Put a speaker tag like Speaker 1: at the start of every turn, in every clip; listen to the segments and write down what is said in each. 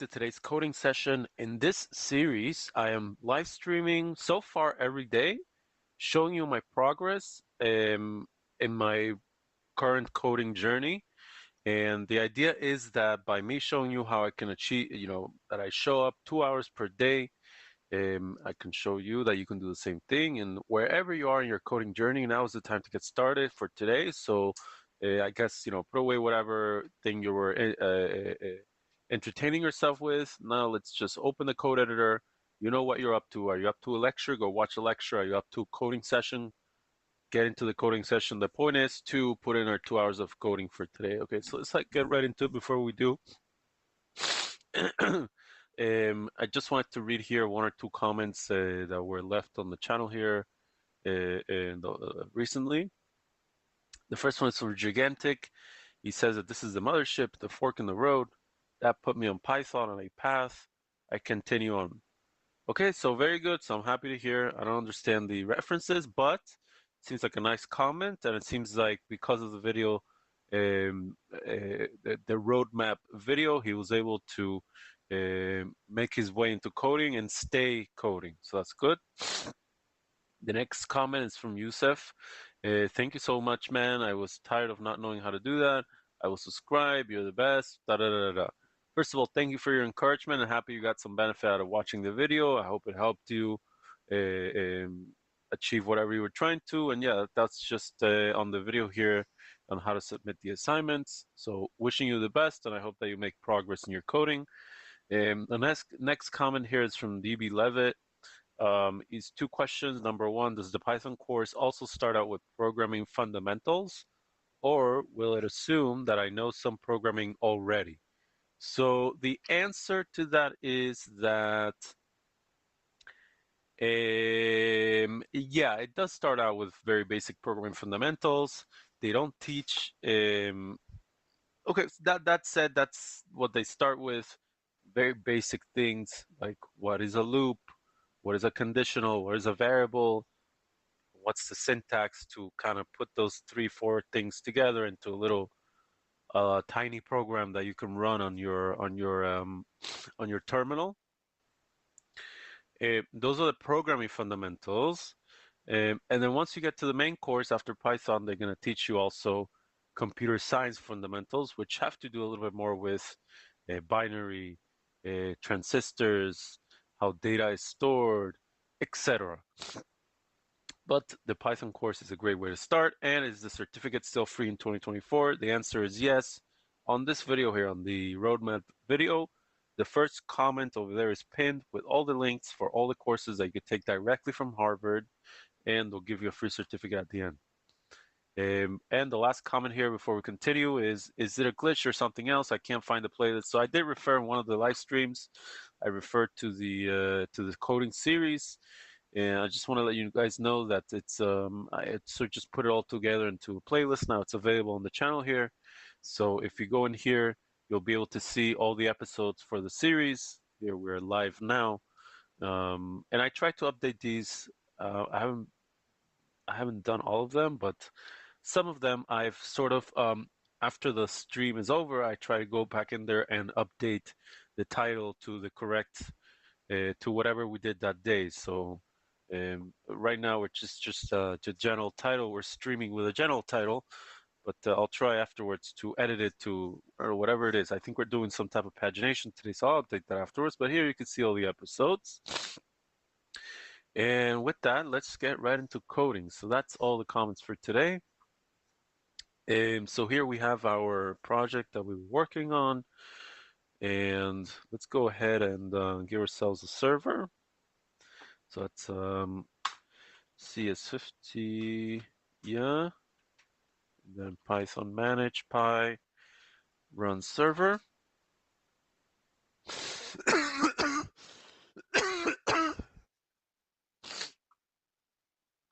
Speaker 1: to today's coding session. In this series, I am live streaming so far every day, showing you my progress in my current coding journey. And the idea is that by me showing you how I can achieve, that I show up 2 hours per day, I can show you that you can do the same thing. And wherever you are in your coding journey, now is the time to get started for today. So I guess, put away whatever thing you were entertaining yourself with. Now let's just open the code editor. You know what you're up to. Are you up to a lecture? Go watch a lecture. Are you up to a coding session? Get into the coding session. The point is to put in our 2 hours of coding for today. Okay, so let's get right into it before we do. I just wanted to read here one or two comments that were left on the channel here recently. The first one is from Gigantic. He says that this is the mothership, the fork in the road. That put me on Python on a path. I continue on. Okay, so very good. So I'm happy to hear. I don't understand the references, but it seems like a nice comment, and it seems like because of the video, the roadmap video, he was able to make his way into coding and stay coding. So that's good. The next comment is from Youssef. Thank you so much, man. I was tired of not knowing how to do that. I will subscribe. You're the best. Da, da, da, da. First of all, thank you for your encouragement. I'm happy you got some benefit out of watching the video. I hope it helped you achieve whatever you were trying to. And yeah, that's just on the video here on how to submit the assignments. So wishing you the best, and I hope that you make progress in your coding. The next comment here is from DB Levitt. Is two questions. Number one, does the Python course also start out with programming fundamentals, or will it assume that I know some programming already? So the answer to that is that, yeah, it does start out with very basic programming fundamentals. They don't teach, okay, that said, that's what they start with, very basic things like what is a loop, what is a conditional, what is a variable, what's the syntax to kind of put those 3-4 things together into a little tiny program that you can run on your terminal. Those are the programming fundamentals. And then once you get to the main course after Python, they're going to teach you also computer science fundamentals, which have to do a little bit more with binary, transistors, how data is stored, etc. But the Python course is a great way to start. And is the certificate still free in 2024? The answer is yes. On this video here, on the roadmap video, the first comment over there is pinned with all the links for all the courses that you could take directly from Harvard, and they'll give you a free certificate at the end. And the last comment here before we continue is it a glitch or something else? I can't find the playlist. So I did refer in one of the live streams. I referred to the coding series, and I just want to let you guys know that it's I just put it all together into a playlist. Now it's available on the channel here. So if you go in here, you'll be able to see all the episodes for the series. Here we're live now, and I try to update these. I haven't done all of them, but some of them I've sort of, after the stream is over, I try to go back in there and update the title to the correct, to whatever we did that day. So right now it's just the general title. We're streaming with a general title, but I'll try afterwards to edit it to, or whatever it is. I think we're doing some type of pagination today, so I'll update that afterwards. But here you can see all the episodes. And with that, let's get right into coding. So that's all the comments for today. So here we have our project that we were working on, and let's go ahead and give ourselves a server. So that's CS50, yeah, and then Python manage py run server.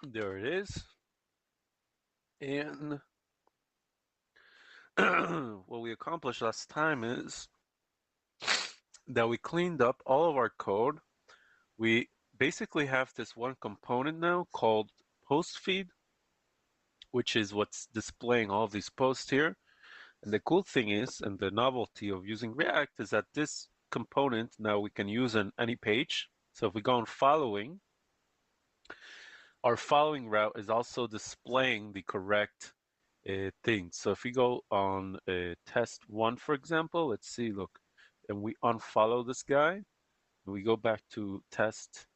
Speaker 1: There it is. And what we accomplished last time is that we cleaned up all of our code. We basically have this one component now called post feed, which is what's displaying all of these posts here. And the cool thing is, and the novelty of using React, is that this component now we can use on any page. So if we go on following, our following route is also displaying the correct thing. So if we go on test one, for example, let's see, look, and we unfollow this guy, and we go back to test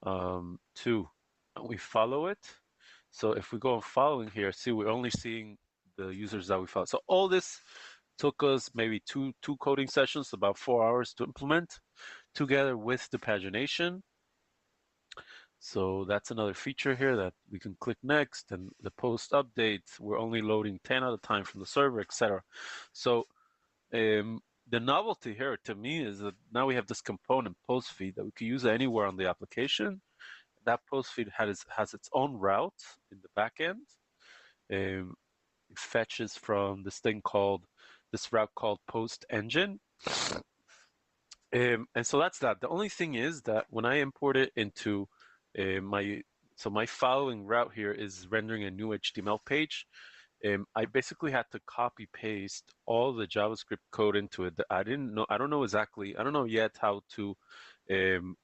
Speaker 1: two, and we follow it. So if we go on following here, see, we're only seeing the users that we follow. So all this took us maybe two coding sessions, about 4 hours to implement, together with the pagination. So that's another feature here that we can click next, and the post updates, we're only loading 10 at a time from the server, etc. So the novelty here to me is that now we have this component post feed that we can use anywhere on the application. That post feed has its own route in the backend. It fetches from this route called post engine. And so that's that. The only thing is that when I import it into my following route here is rendering a new HTML page. I basically had to copy paste all the JavaScript code into it. I don't know yet how to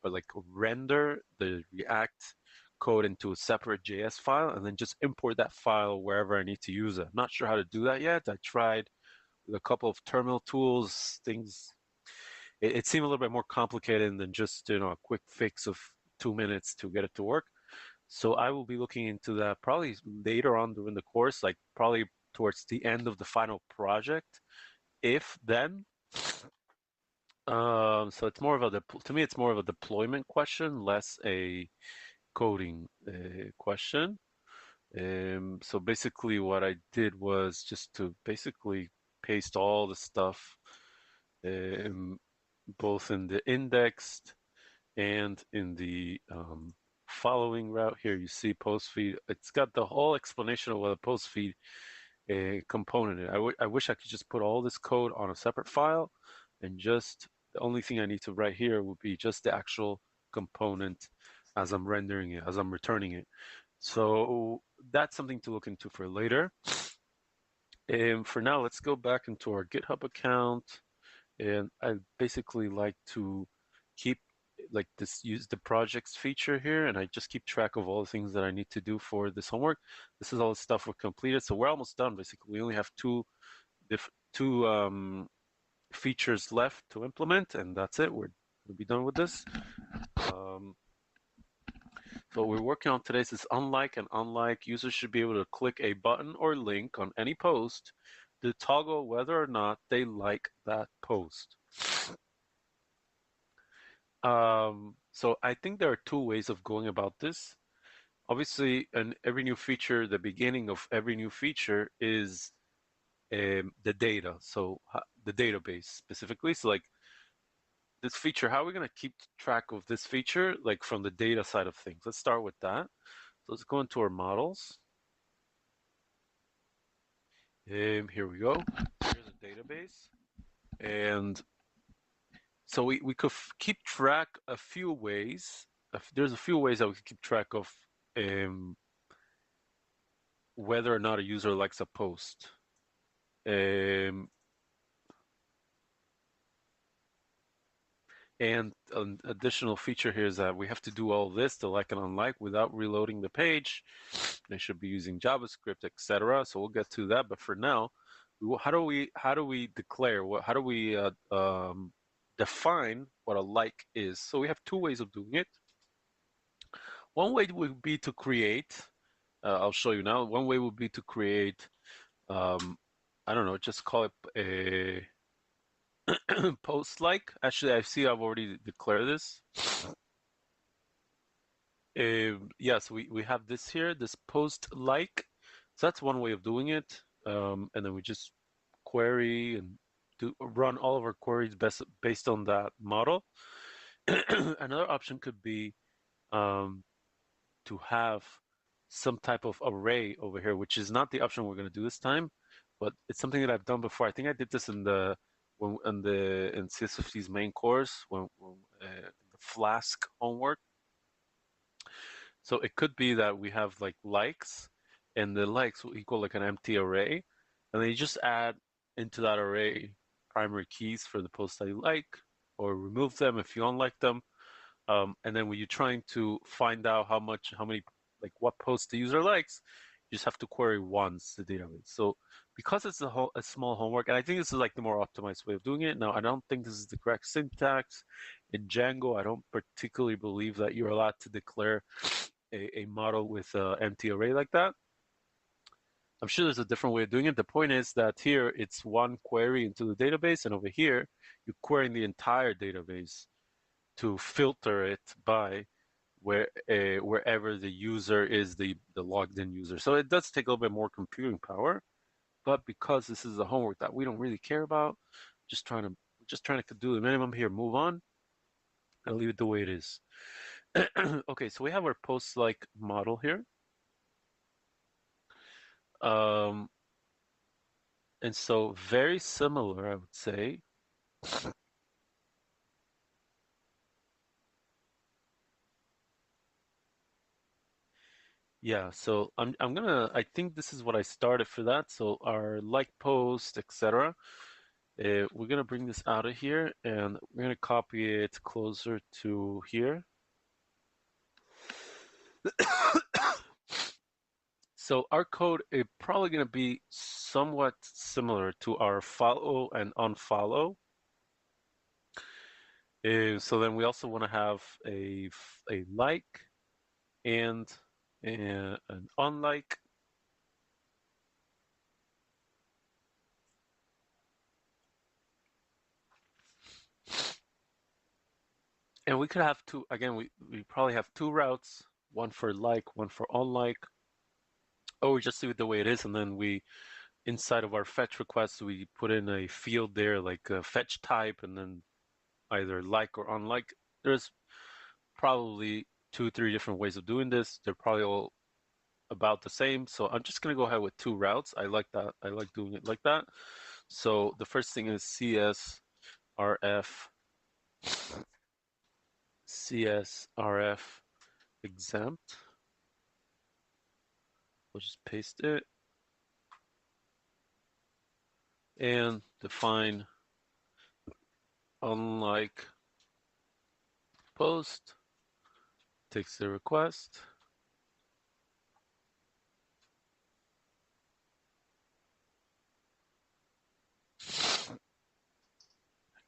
Speaker 1: like render the React code into a separate JS file and then just import that file wherever I need to use it. I'm not sure how to do that yet. I tried with a couple of terminal tools, things. It seemed a little bit more complicated than just a quick fix of 2 minutes to get it to work. So I will be looking into that probably later on during the course, like probably towards the end of the final project, if then. So it's more of to me, it's more of a deployment question, less a coding question. So basically what I did was just to basically paste all the stuff, um, both in the indexed and in the following route here. You see post feed. It's got the whole explanation of what a post feed component is. I wish I could just put all this code on a separate file, and just the only thing I need to write here would be just the actual component as I'm rendering it, as I'm returning it. So that's something to look into for later. For now, let's go back into our GitHub account. And I basically like to keep use the projects feature here, and I just keep track of all the things that I need to do for this homework. This is all the stuff we're completed, so we're almost done. Basically, we only have two features left to implement, and that's it. We're gonna be done with this. So what we're working on today is unlike and unlike. Users should be able to click a button or link on any post to toggle whether or not they like that post. So I think there are two ways of going about this. Obviously, in every new feature, the beginning of every new feature is the data. So the database specifically. So like this feature, how are we going to keep track of this feature like from the data side of things? Let's start with that. So let's go into our models. Here we go. Here's a database. And so we could keep track a few ways. There's a few ways that we can keep track of whether or not a user likes a post. And an additional feature here is that we have to do all this to like and unlike without reloading the page. They should be using JavaScript, etc. So we'll get to that. But for now, how do we declare how do we define what a like is? So we have two ways of doing it. One way would be to create. I'll show you now. One way would be to create. I don't know. Just call it a post like. Actually, I see I've already declared this. Yes, we have this here, this post like. So that's one way of doing it. And then we just query and run all of our queries based on that model. Another option could be to have some type of array over here, which is not the option we're going to do this time, but it's something that I've done before. I think I did this in CSFT's main course when the Flask homework. So it could be that we have like likes, and the likes will equal like an empty array, and then you just add into that array primary keys for the post that you like, or remove them if you don't like them. And then when you're trying to find out how many, like what posts the user likes, you just have to query once the database. So because it's a small homework, and I think this is like the more optimized way of doing it. Now, I don't think this is the correct syntax. In Django, I don't particularly believe that you're allowed to declare a model with an empty array like that. I'm sure there's a different way of doing it. The point is that here it's one query into the database, and over here you're querying the entire database to filter it by wherever the user is the logged in user. So it does take a little bit more computing power, but because this is a homework that we don't really care about, just trying to do the minimum here, move on, and leave it the way it is. Okay, so we have our post like model here. Um, and so very similar, I would say. Yeah, so I think this is what I started for that. So our like post, etc. We're gonna bring this out of here and we're gonna copy it closer to here. So our code is probably gonna be somewhat similar to our follow and unfollow. So then we also want to have a like and an unlike. And we could have two, again, we probably have two routes, one for like, one for unlike. Or we just leave it the way it is, and then inside of our fetch request, we put in a field there, like a fetch type, and then either like or unlike. There's probably 2, 3 different ways of doing this. They're probably all about the same. So I'm just gonna go ahead with two routes. I like that. I like doing it like that. So the first thing is CSRF exempt. We'll just paste it and define unlike post, takes the request.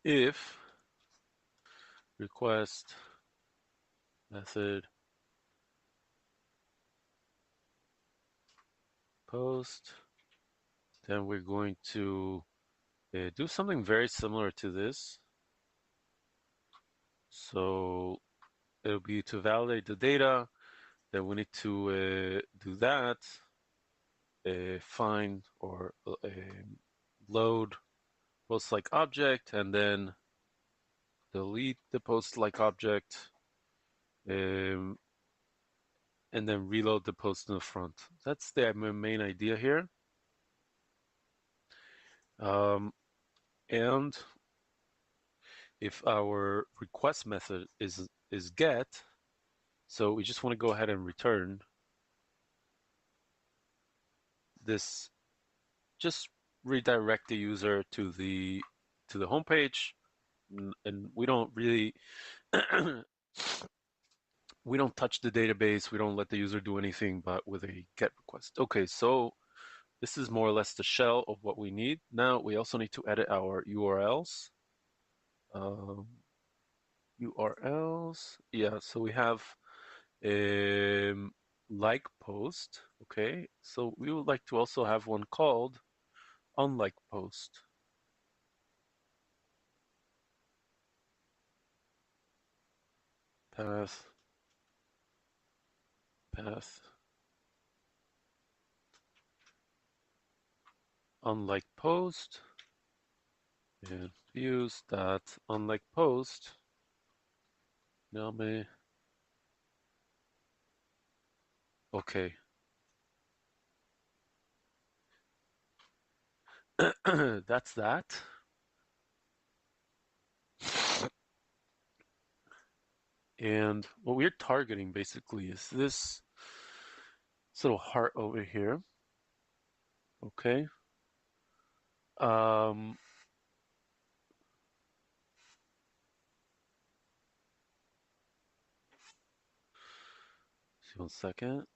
Speaker 1: If request method post, then we're going to do something very similar to this. So it'll be to validate the data. Then we need to do that, find or load post like object, and then delete the post like object, um, and then reload the post in the front. That's the main idea here. And if our request method is get, so we just want to go ahead and return this, just redirect the user to the home page, and we don't really we don't touch the database, we don't let the user do anything but with a get request. Okay, so this is more or less the shell of what we need. Now we also need to edit our URLs. Um, URLs, yeah, so we have like post, okay, so we would like to also have one called unlike post. Path, path, unlike post, and views that unlike post. Name. Okay. That's that. And what we're targeting basically is this little heart over here. Okay. Um, See 1 second.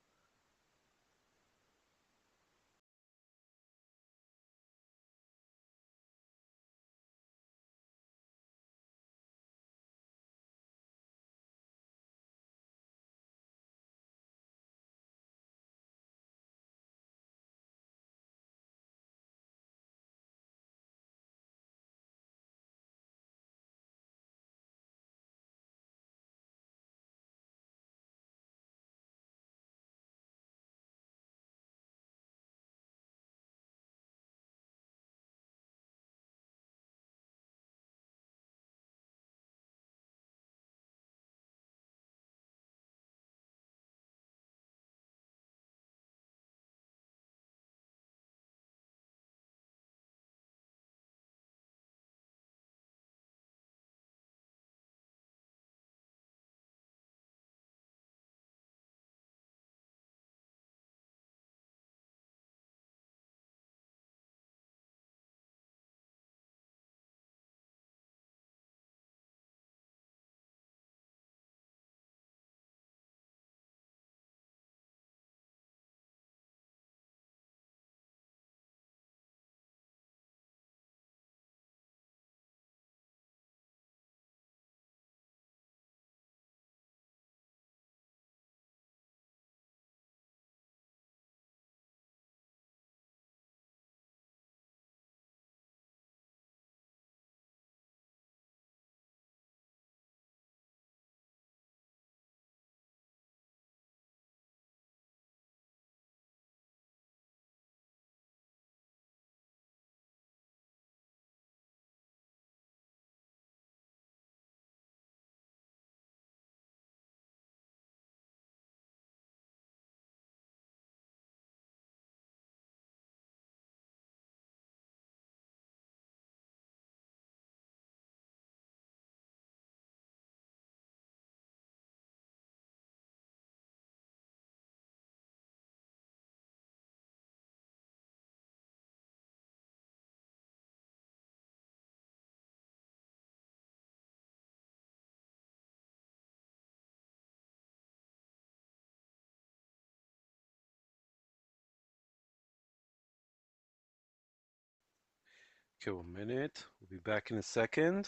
Speaker 1: Okay, 1 minute. We'll be back in a second.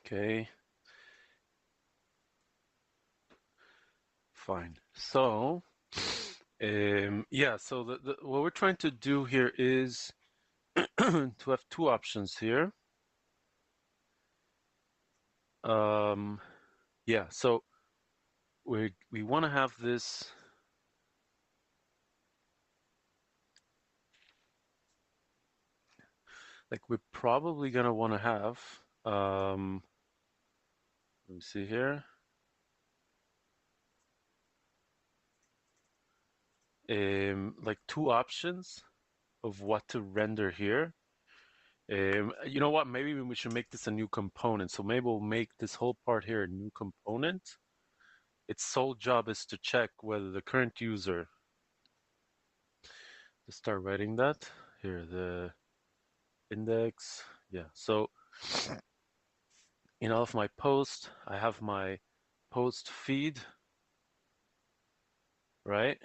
Speaker 1: Okay, fine. So, yeah, so what we're trying to do here is to have two options here. Um, yeah, so we want to have this, like we're probably gonna want to have, let me see here, like two options of what to render here. You know what? Maybe we should make this a new component. So maybe we'll make this whole part here a new component. Its sole job is to check whether the current user, to start writing that here, the index. Yeah. So in all of my post, I have my post feed, right?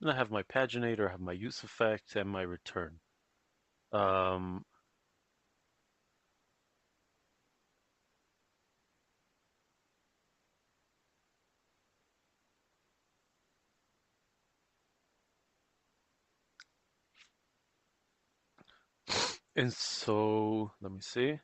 Speaker 1: And I have my paginator, I have my use effect, and my return. Um, and so let me see.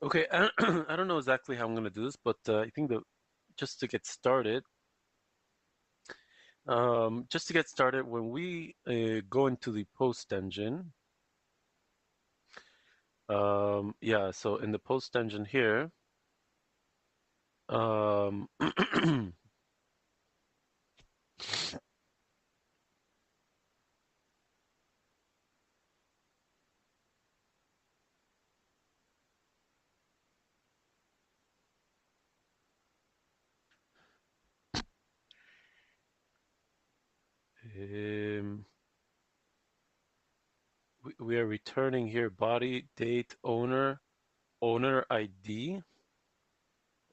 Speaker 1: Okay, I don't know exactly how I'm going to do this, but I think that just to get started, when we go into the post engine, yeah, so in the post engine here, um, um, we are returning here body, date, owner ID,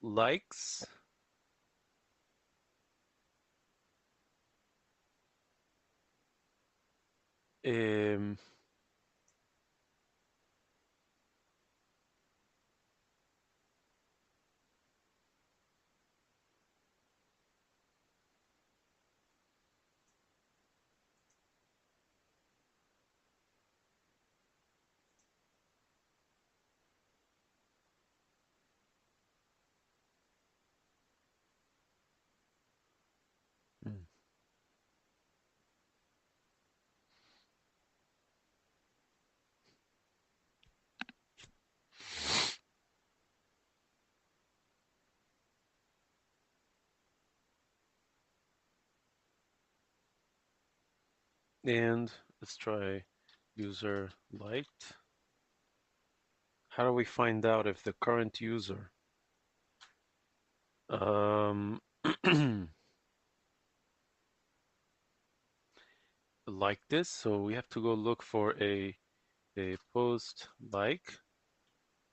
Speaker 1: likes, um, and let's try user liked. How do we find out if the current user um, like this? So we have to go look for a post like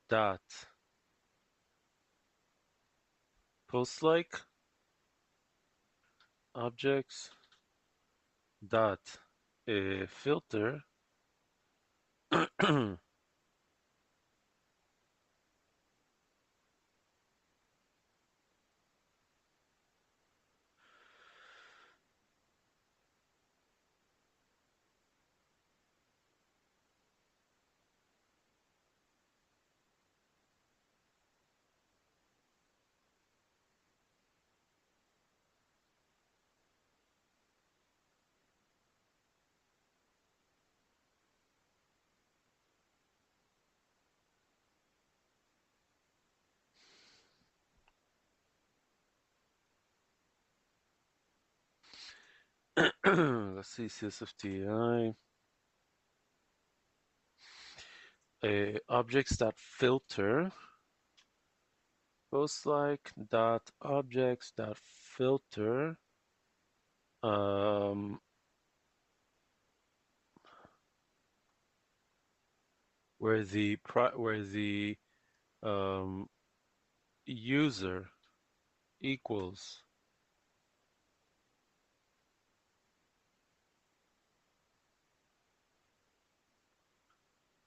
Speaker 1: dot post like objects dot filter. Let's see CSFTI objects dot filter post like dot objects dot filter um, where the um, user equals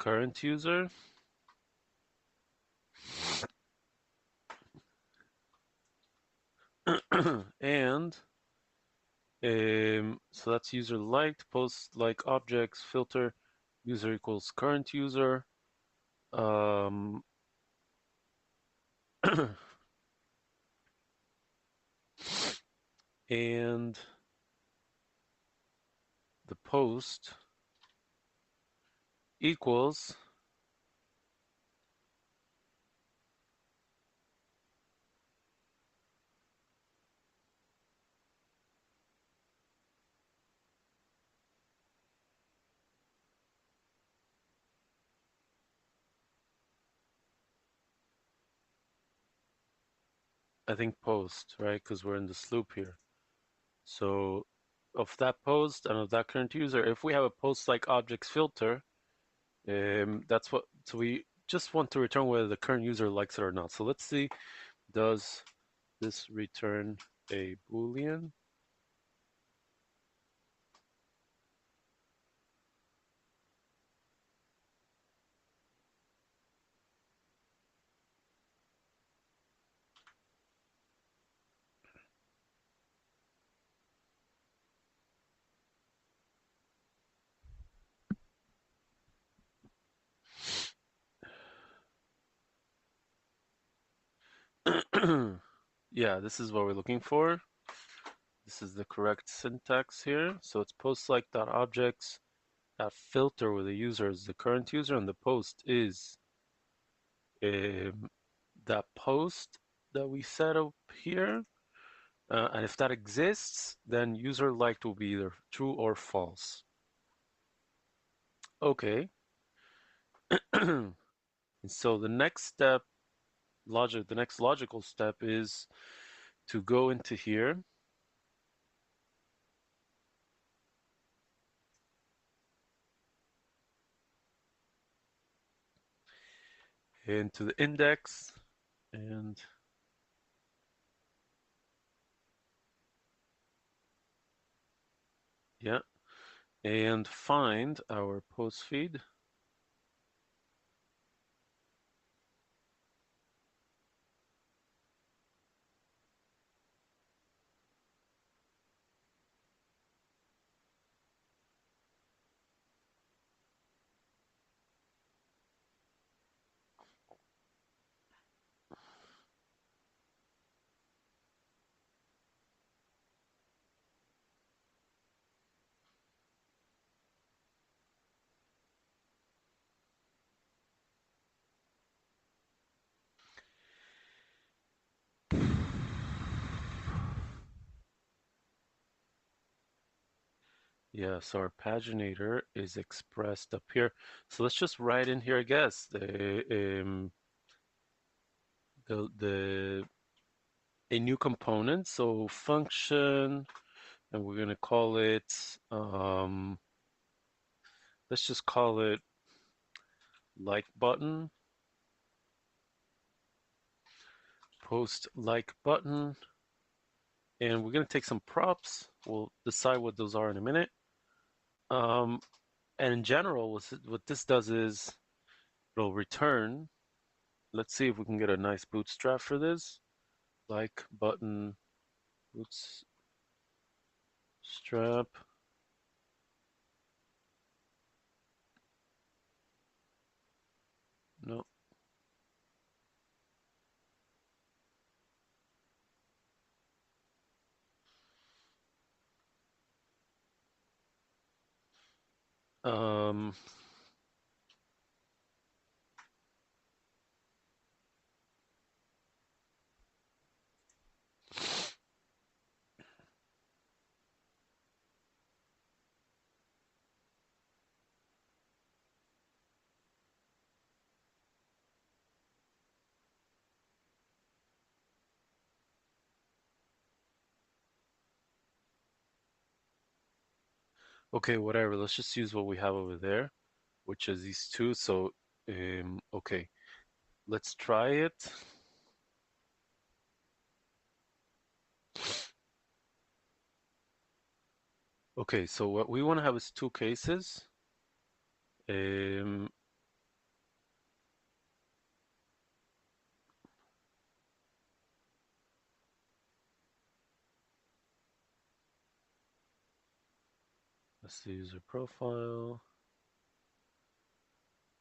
Speaker 1: current user and so that's user liked post like objects filter user equals current user um, and the post equals I think post, right? Because we're in this loop here. So of that post and of that current user, if we have a post like objects filter, that's what, so we just want to return whether the current user likes it or not. So let's see, does this return a Boolean? Yeah, this is what we're looking for. This is the correct syntax here. So it's post like dot objects dot filter where the user is the current user and the post is um, that post that we set up here. And if that exists, then user liked will be either true or false. Okay. And so the next step, the next logical step is to go into here into the index and yeah, and find our post feed. Yeah, so our paginator is expressed up here. So let's just write in here, I guess, the a new component. So function, and we're gonna call it let's just call it like button, post like button, and we're gonna take some props. We'll decide what those are in a minute. Um, and in general, what this does is it'll return. Let's see if we can get a nice bootstrap for this. Like button bootstrap. No. Um, okay, whatever. Let's just use what we have over there, which is these two. So, okay, let's try it. Okay, so what we want to have is two cases. Um, that's the user profile.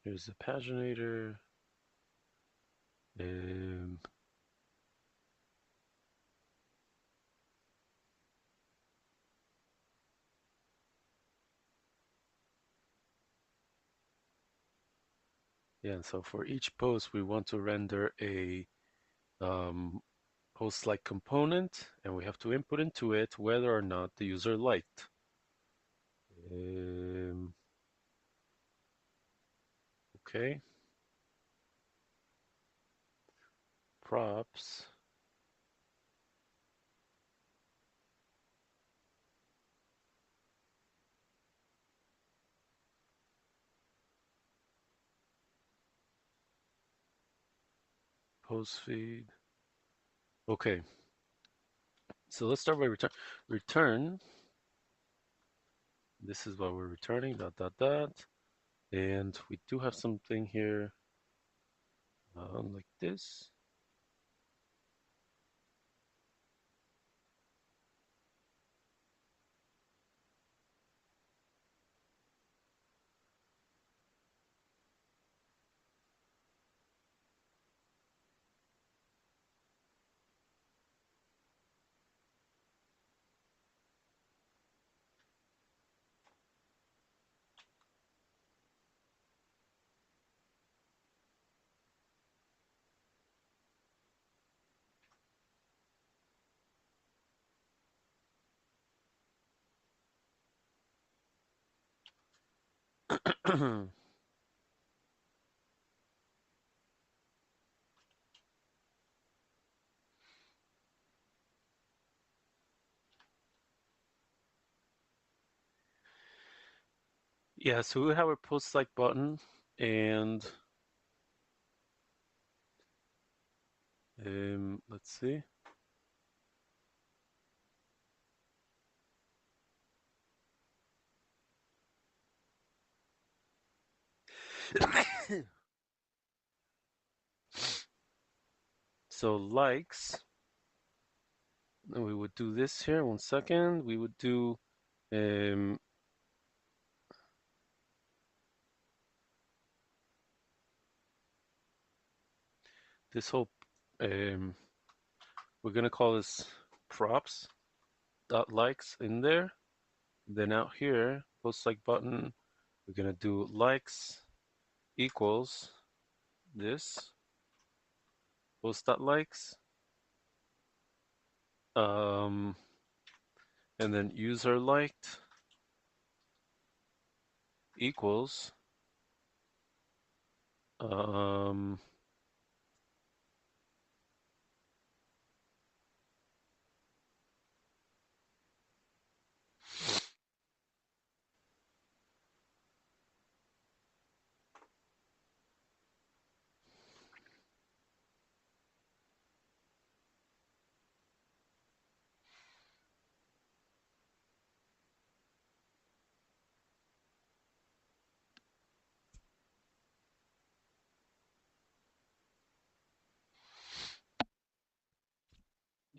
Speaker 1: Here's the paginator. Um, yeah, and so for each post, we want to render a post-like component, and we have to input into it whether or not the user liked. Okay, props. Post feed. Okay, so let's start by return. This is what we're returning, dot, dot, dot. And we do have something here like this. Yeah, so we have our post like button and let's see. So likes, and we would do this here. 1 second. We would do um, this whole. Um, we're gonna call this props dot likes in there. Then out here, post like button, we're gonna do likes equals this post dot likes. Um, and then user liked equals um,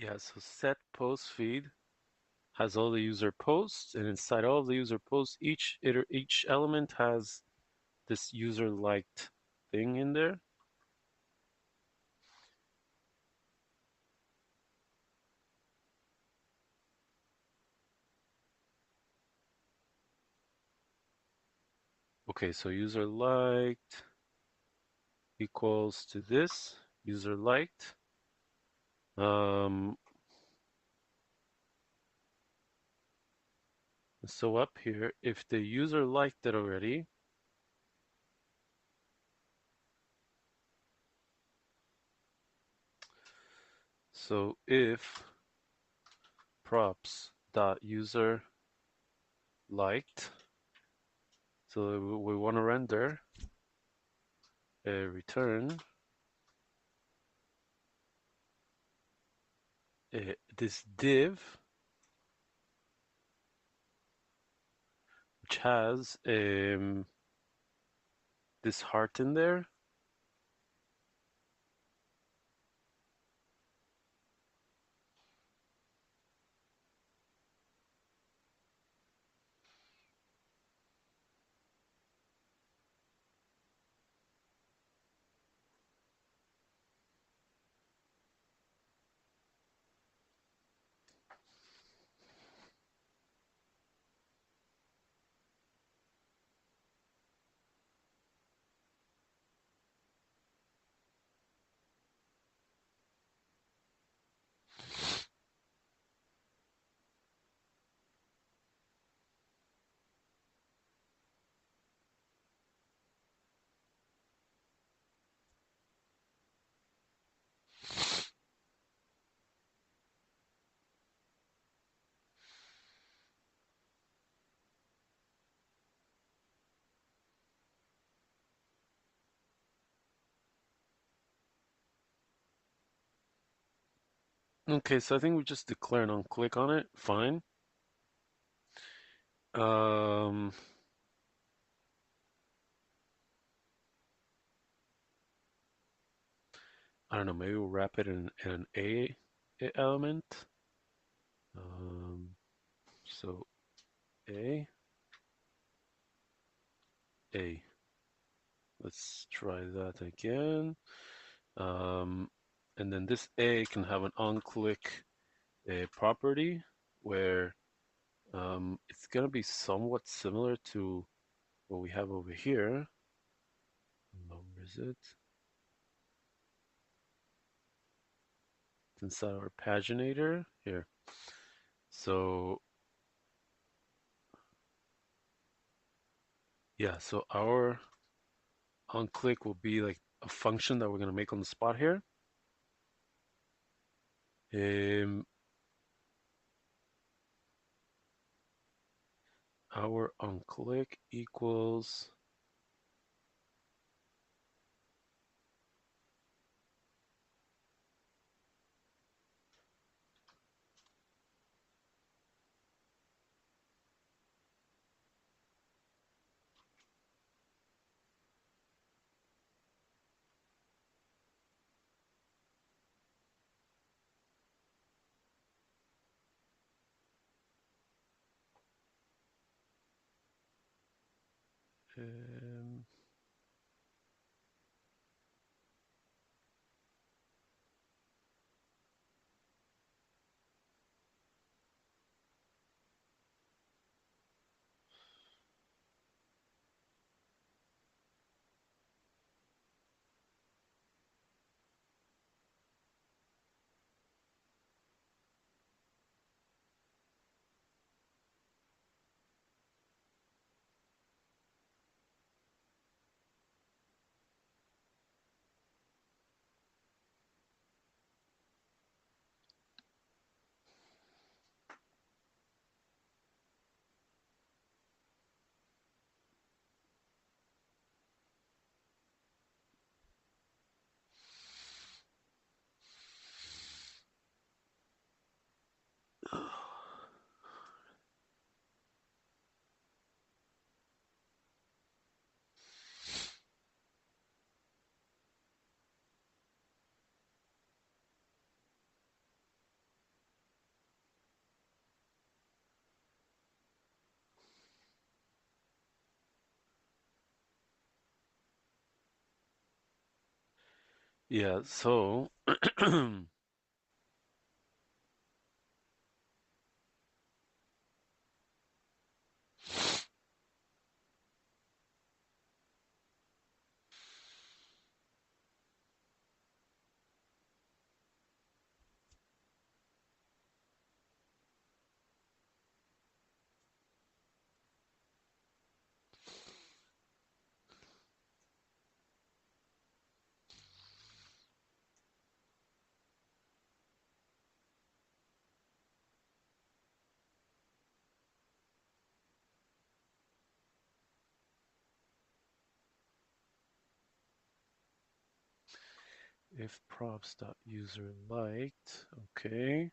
Speaker 1: yeah, so set post feed has all the user posts, and inside all the user posts, each element has this user liked thing in there. Okay, so user liked equals to this user liked. Um, so up here, if the user liked it already, so if props dot user liked, so we want to render a return this div which has this heart in there. Okay, so I think we just declare an on-click on it. Fine. Um, I don't know. Maybe we'll wrap it in an A element. Um, so A, A. Let's try that again. Um, and then this A can have an on-click property where it's going to be somewhat similar to what we have over here. Where is it? It's inside our paginator here. So Yeah, so our onClick will be like a function that we're going to make on the spot here. Our onClick equals um, yeah, so if props.user liked, okay,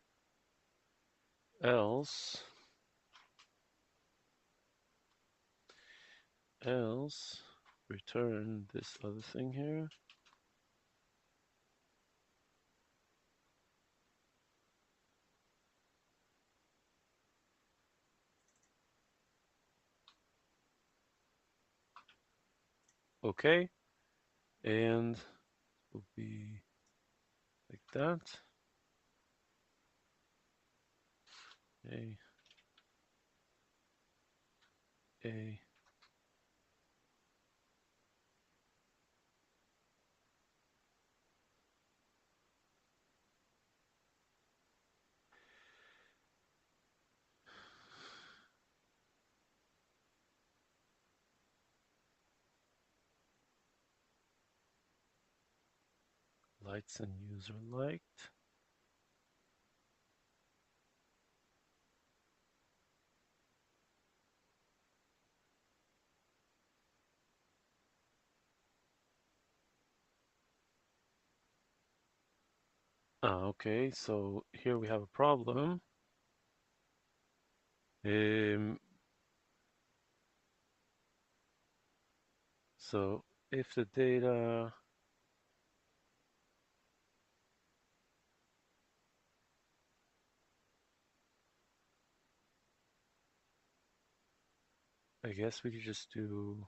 Speaker 1: else return this other thing here. Okay, and will be like that. A lights and user liked. Okay, so here we have a problem. Um, so if the data, I guess we could just do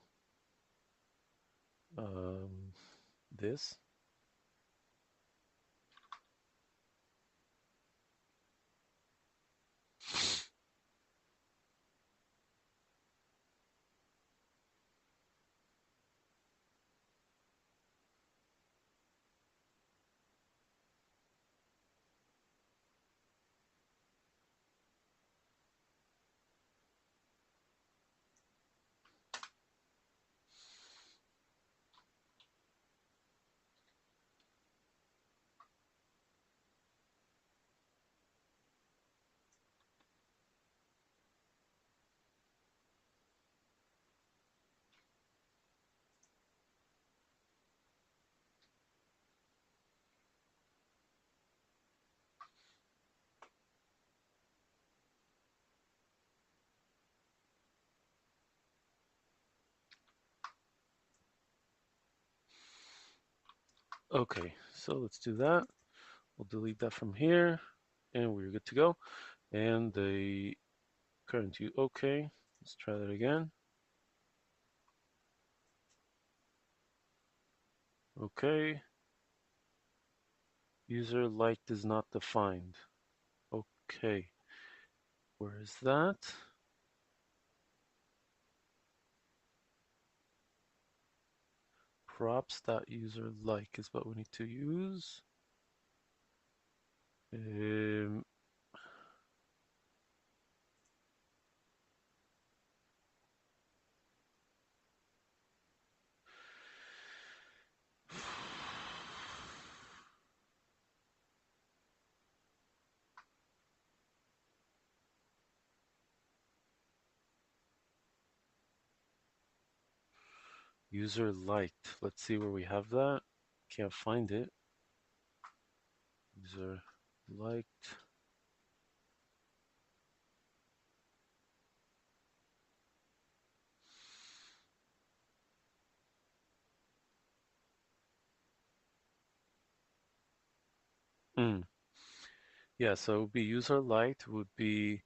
Speaker 1: um, this. Okay, so let's do that. We'll delete that from here, and we're good to go. And the current use, okay, let's try that again. Okay, user liked is not defined. Okay, where is that? Props.user like is what we need to use. Um, user liked. Let's see where we have that. Can't find it. User liked. Mm. Yeah, so it would be user liked would be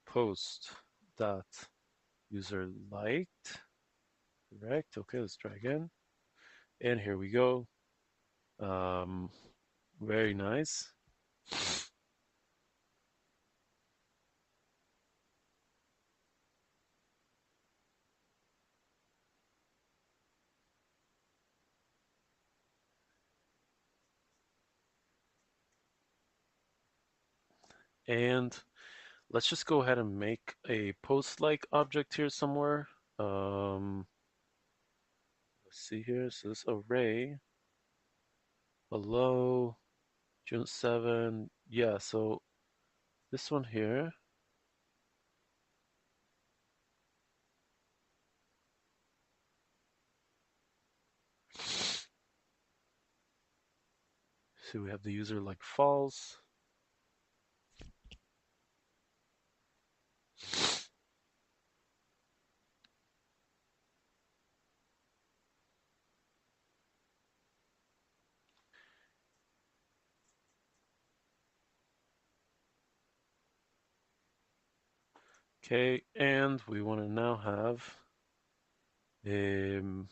Speaker 1: post dot user liked. Correct. Okay, let's try again. And here we go. Um, very nice. And let's just go ahead and make a post-like object here somewhere. Let's see here. So this array, hello, June 7. Yeah, so this one here. So we have the user like false. Okay, and we want to now have um,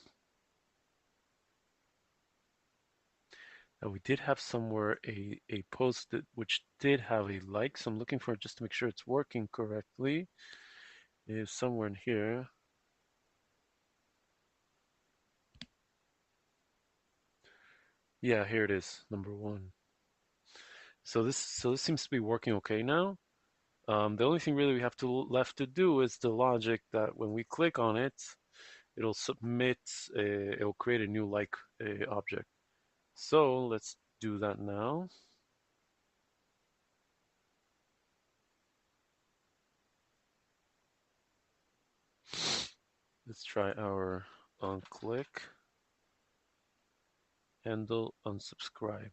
Speaker 1: we did have somewhere a post that which did have a like, so I'm looking for it just to make sure it's working correctly. Is somewhere in here. Yeah, here it is, number one. So this seems to be working okay now. The only thing really we have to left to do is the logic that when we click on it, it'll submit, it'll create a new like object. So let's do that now. Let's try our on click handle unsubscribe.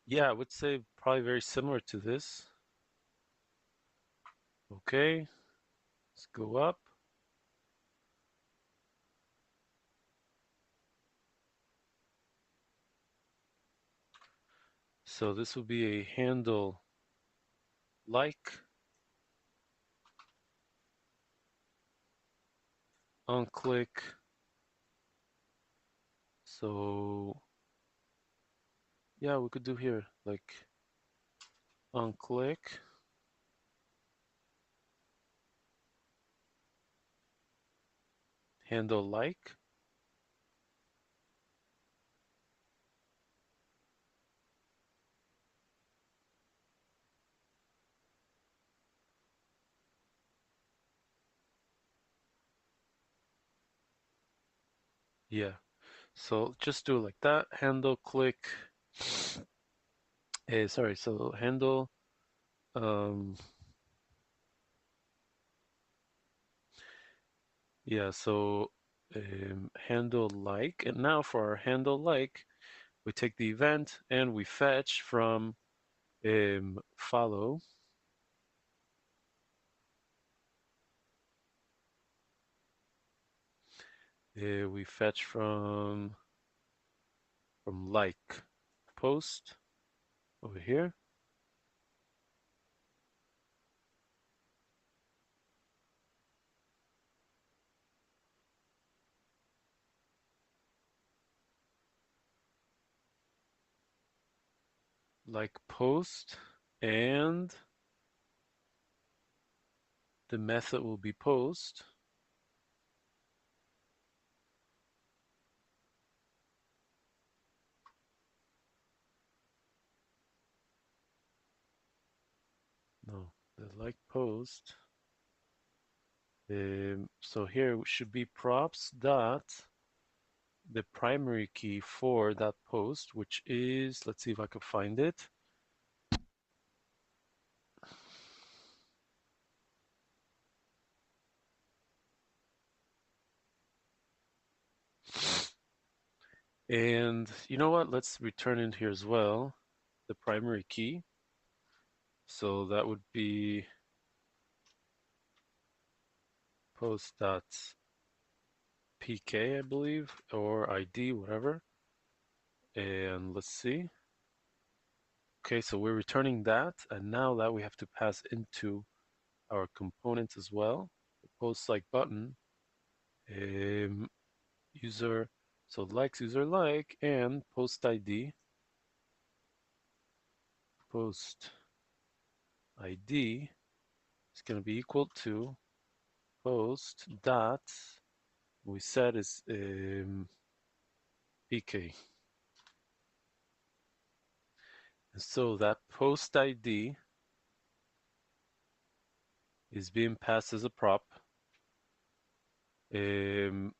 Speaker 1: Yeah, I would say probably very similar to this. Okay, let's go up. So this will be a handle like on click. So yeah, we could do here like on click handle like. Yeah. So just do it like that. Handle click. Sorry. So handle. Um, yeah. So handle like, and now for our handle like, we take the event and we fetch from follow. We fetch from like post over here. Like post, and the method will be post. No, the like post. So here should be props dot the primary key for that post, which is, let's see if I can find it. And you know what? Let's return in here as well, the primary key. So that would be post.pk, I believe, or ID, whatever. And let's see. Okay, so we're returning that, and now that we have to pass into our components as well. The post like button, user, so likes user like, and post ID. Post ID is going to be equal to post dot, we said is pk. And so that post ID is being passed as a prop. Um,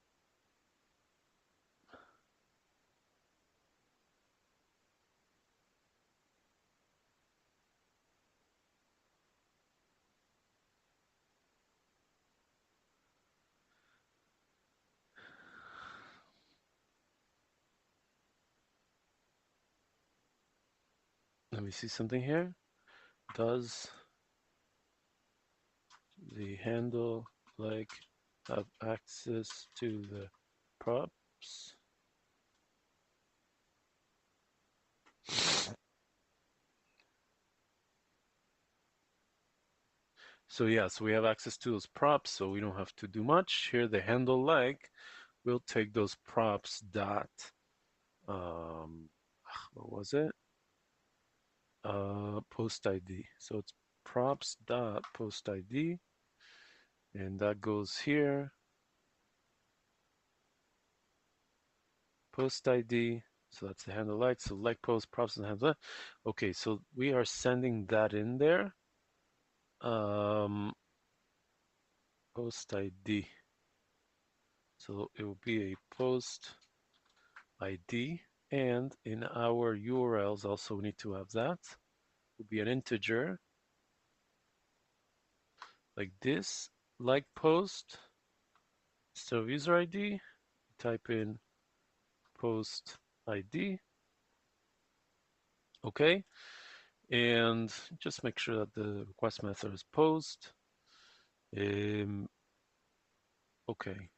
Speaker 1: Let me see something here. Does the handle like have access to the props? So yeah, so we have access to those props, so we don't have to do much. Here the handle like will take those props dot what was it? Post ID. So it's props dot post ID, and that goes here. Post ID. So that's the handle like. So like post props and handle. Okay, so we are sending that in there. Post ID. So it will be a post ID, and in our URLs also we need to have that. It will be an integer like this, like post. Instead of user ID, type in post ID. Okay, and just make sure that the request method is post. Okay.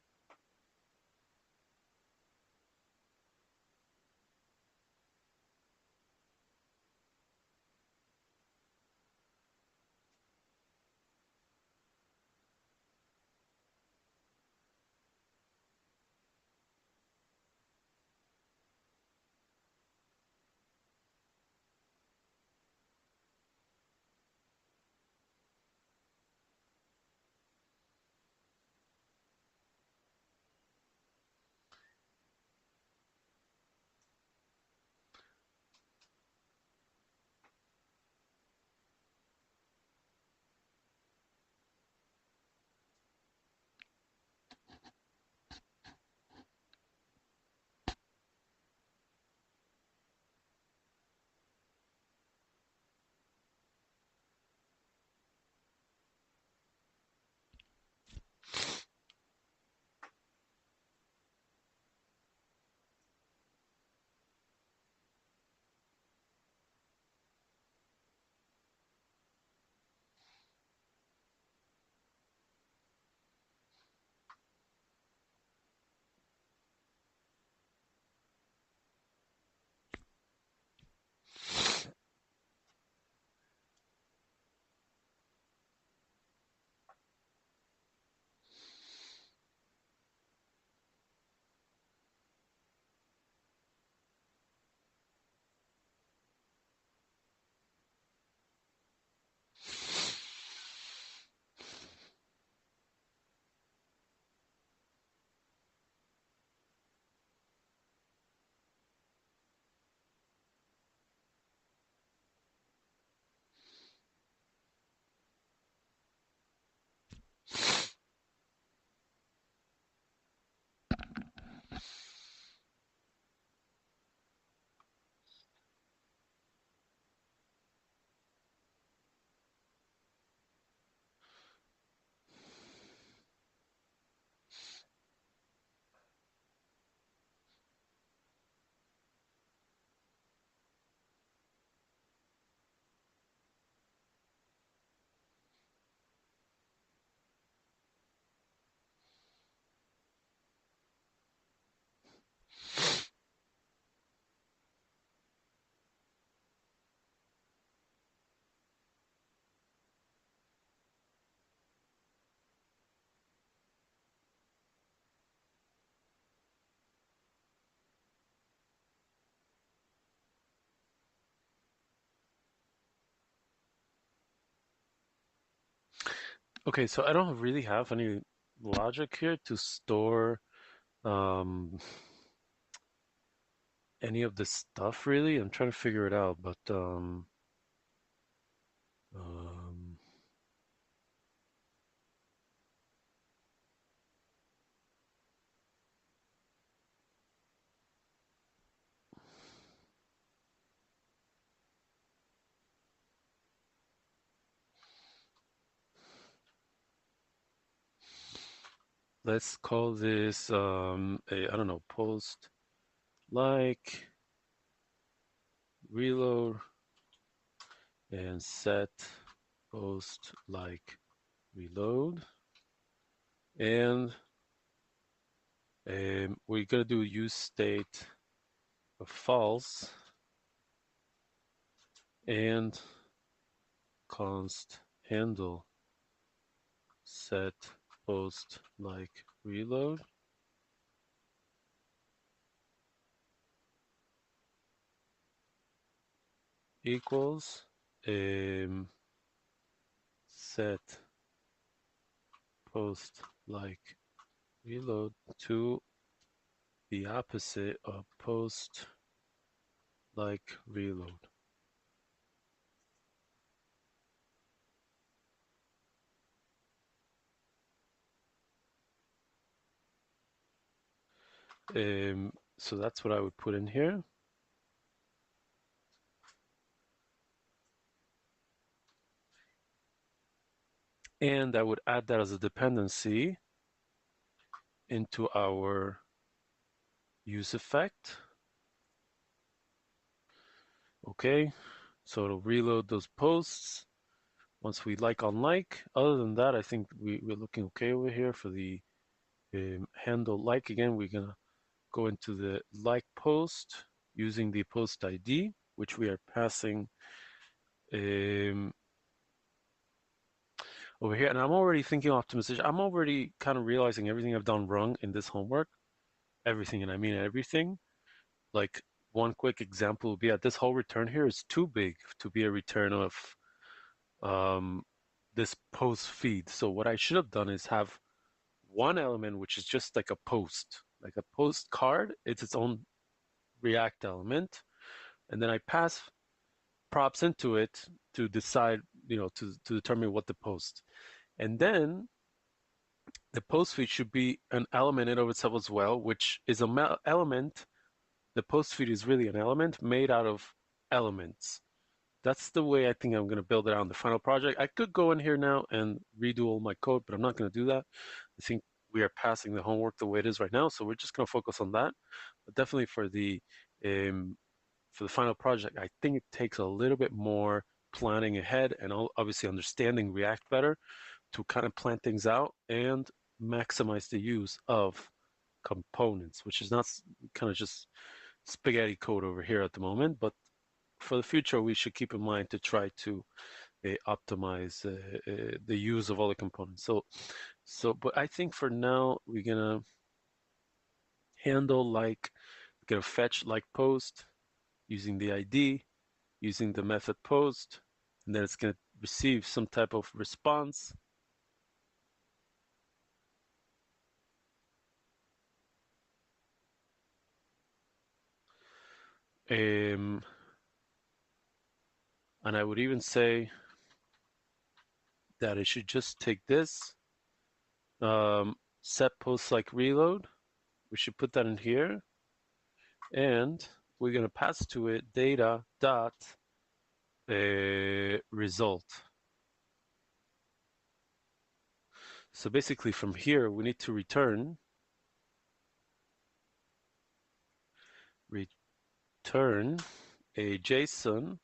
Speaker 1: Okay, so I don't really have any logic here to store um, any of this stuff really. I'm trying to figure it out, but um, let's call this I don't know, post like reload and set post like reload, and we're gonna do use state of false and const handle set post like reload equals set post like reload to the opposite of post like reload. So that's what I would put in here. And I would add that as a dependency into our use effect. Okay, so it'll reload those posts once we like on like. Other than that, I think we're looking okay over here for the handle like. Again, we're gonna go into the like post using the post ID, which we are passing um, over here. And I'm already thinking optimization. I'm already kind of realizing everything I've done wrong in this homework. Everything, and I mean everything. Like one quick example would be that this whole return here is too big to be a return of um, this post feed. So what I should have done is have one element which is just like a post card. It's its own React element, and then I pass props into it to decide, to determine what the post. And then the post feed should be an element in of itself as well, which is a element. The post feed is really an element made out of elements. That's the way I think I'm going to build it out in the final project. I could go in here now and redo all my code, but I'm not going to do that. I think we are passing the homework the way it is right now, so we're just going to focus on that. But definitely um, for the final project, I think it takes a little bit more planning ahead and obviously understanding React better to kind of plan things out and maximize the use of components, which is not kind of just spaghetti code over here at the moment, but for the future, we should keep in mind to try to optimize the use of all the components. But I think for now, we're gonna handle like, we're gonna fetch like post using the ID, using the method post, and then it's gonna receive some type of response. Um, and I would even say that it should just take this set post like reload. We should put that in here, and we're going to pass to it data dot result. So basically from here, we need to return a JSON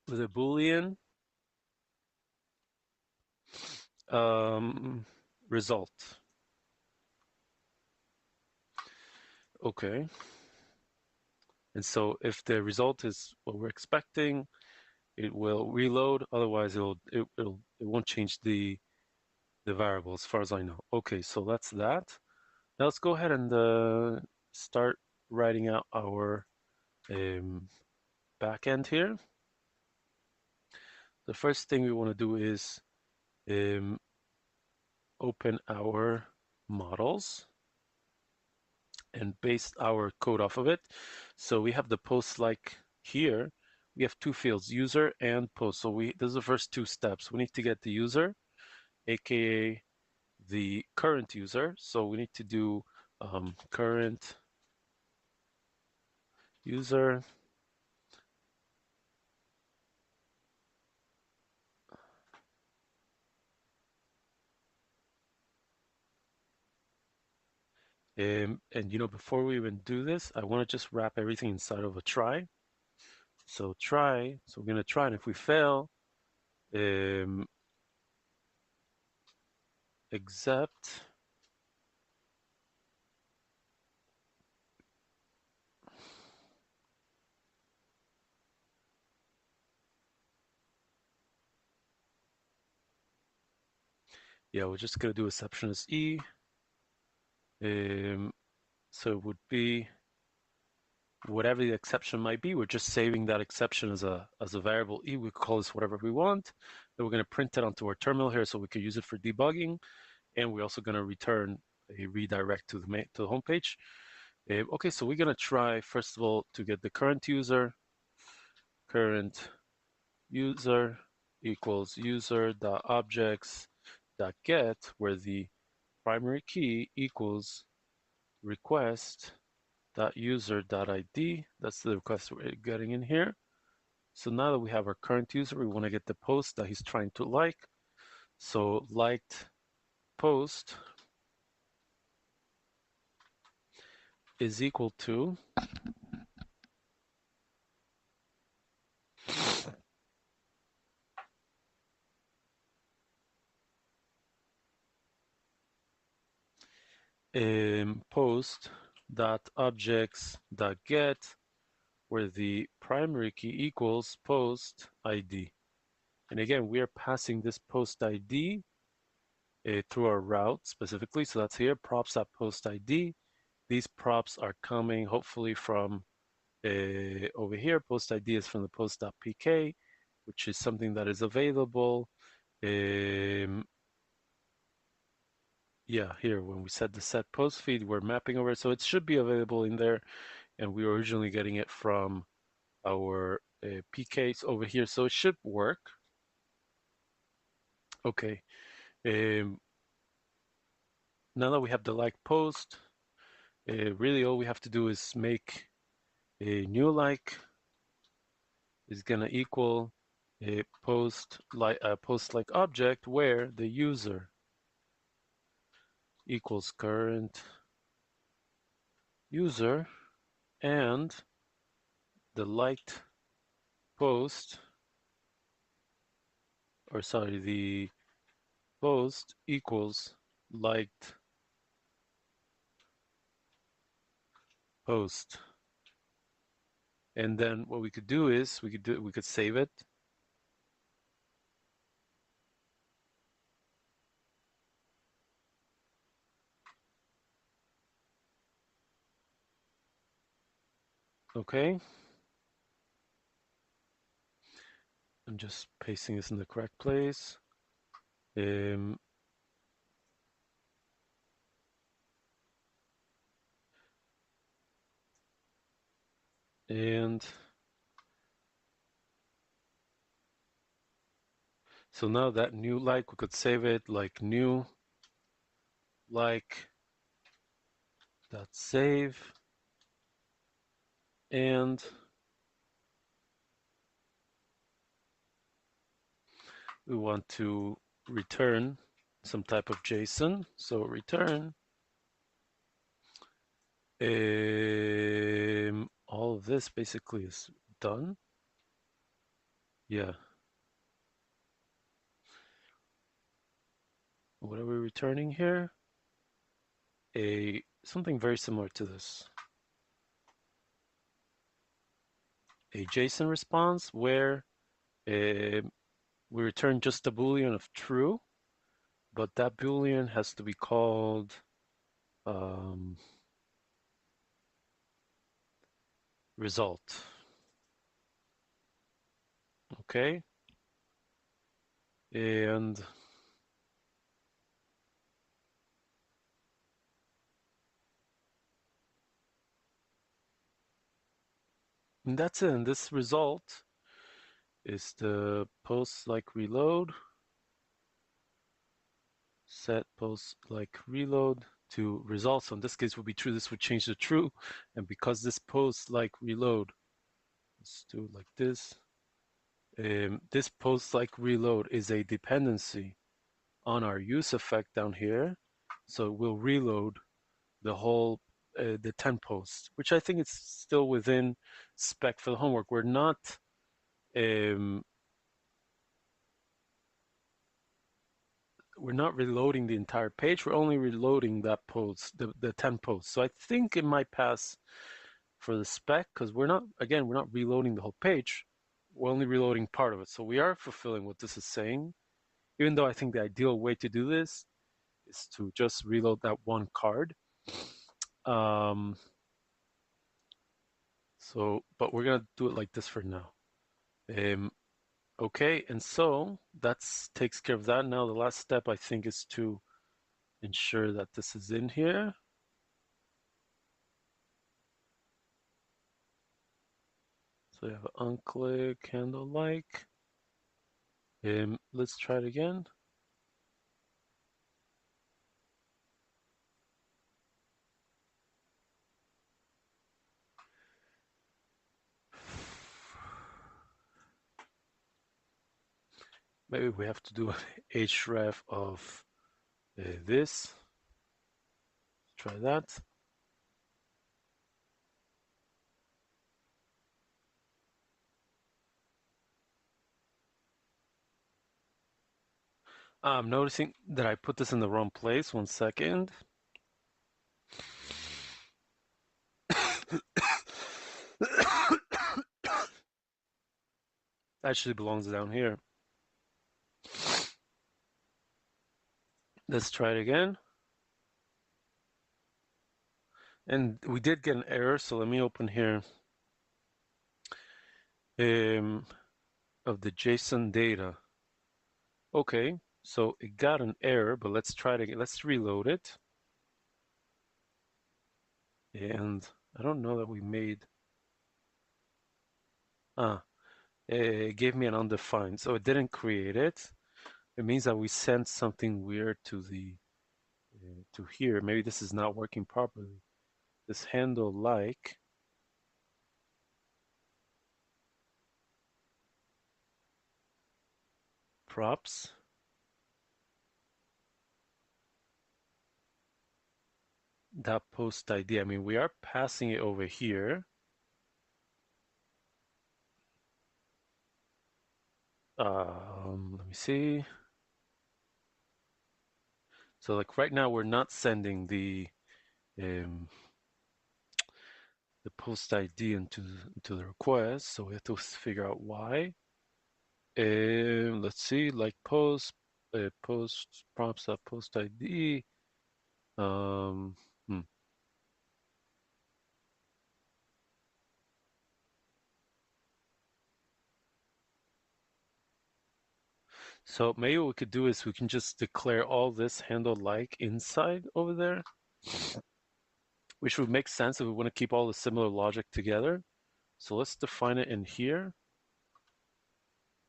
Speaker 1: with a Boolean result. Okay. And so if the result is what we're expecting, it will reload. Otherwise, it won't change the variable as far as I know. Okay, so that's that. Now let's go ahead and start writing out our backend here. the first thing we want to do is open our models and base our code off of it. So we have the post like here. We have two fields, user and post. So this is the first two steps. We need to get the user, aka the current user. So we need to do current user and before we even do this, I want to just wrap everything inside of a try. So try, so we're going to try, and if we fail, except yeah, we're just going to do exception as E. So it would be whatever the exception might be. We're just saving that exception as a variable E. We could call this whatever we want. Then we're going to print it onto our terminal here so we can use it for debugging. And we're also going to return a redirect to the home page. Okay, so we're going to try, first of all, to get the current user equals user.objects.get, where the primary key equals request.user.id. That's the request we're getting in here. So now that we have our current user, we want to get the post that he's trying to like. So liked post is equal to post.objects.get, where the primary key equals post ID. And again, we are passing this post ID through our route specifically. So that's here, props.post ID. These props are coming hopefully from over here. Post ID is from the post.pk, which is something that is available. Yeah, here when we set the set post feed, we're mapping over, so it should be available in there. And we were originally getting it from our PKs over here, so it should work. Okay. Now that we have the like post, really all we have to do is make a new like is gonna equal a post like object where the user equals current user and the liked post, or sorry, the post equals liked post. And then what we could do is we could save it. Okay. I'm just pasting this in the correct place. Um, and so now that new like, we could save it like new like dot save, and we want to return some type of JSON. So return all of this basically is done. Yeah. What are we returning here? Something very similar to this. A JSON response where we return just a Boolean of true, but that Boolean has to be called result. Okay. And that's it. And this result is the post like reload, set post like reload to results. So in this case would be true. This would change to true. And because this post like reload, let's do it like this. This post like reload is a dependency on our use effect down here. So we'll reload the whole the 10 posts, which I think is still within spec for the homework. Um, we're not reloading the entire page. We're only reloading that post, the 10 posts. So I think it might pass for the spec because we're not reloading the whole page. We're only reloading part of it. So we are fulfilling what this is saying, even though I think the ideal way to do this is to just reload that one card. But we're gonna do it like this for now. Okay, and so that takes care of that. Now the last step I think is to ensure that this is in here. So we have an unclick handle like. Let's try it again. Maybe we have to do an href of this. Try that. I'm noticing that I put this in the wrong place. 1 second. Actually belongs down here. Let's try it again. And we did get an error, so let me open here of the JSON data. Okay, so it got an error, but let's try it again. Let's reload it. And I don't know that we made, it gave me an undefined, so it didn't create it. It means that we sent something weird to to here. Maybe this is not working properly. This handle like props. That post ID. I mean, we are passing it over here. Let me see. So like right now, we're not sending the post ID into the request, so we have to figure out why. Let's see, like post prompts that post ID. Um, hmm. So maybe what we could do is we can just declare all this handle like inside over there, which would make sense if we want to keep all the similar logic together. So let's define it in here.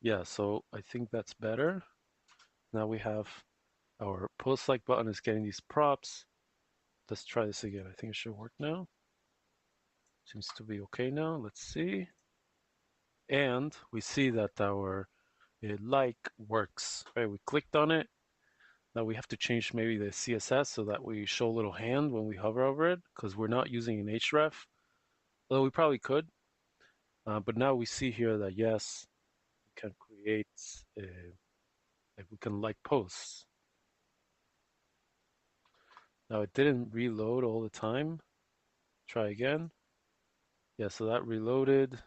Speaker 1: Yeah, so I think that's better. Now we have our post like button is getting these props. Let's try this again. I think it should work now. Seems to be okay now. Let's see. And we see that our like works. Right, we clicked on it. Now we have to change maybe the CSS so that we show a little hand when we hover over it, because we're not using an href, although we probably could. But now we see here that yes, we can create, like we can like posts. Now it didn't reload all the time. Try again. Yeah, so that reloaded.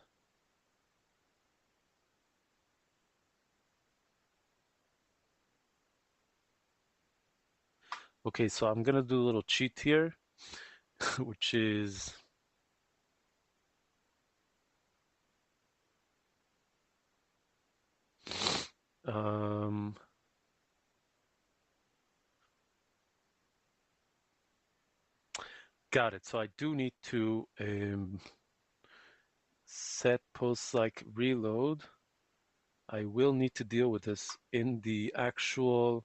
Speaker 1: Okay, so I'm gonna do a little cheat here, which is Got it. So I do need to set post like reload. I will need to deal with this in the actual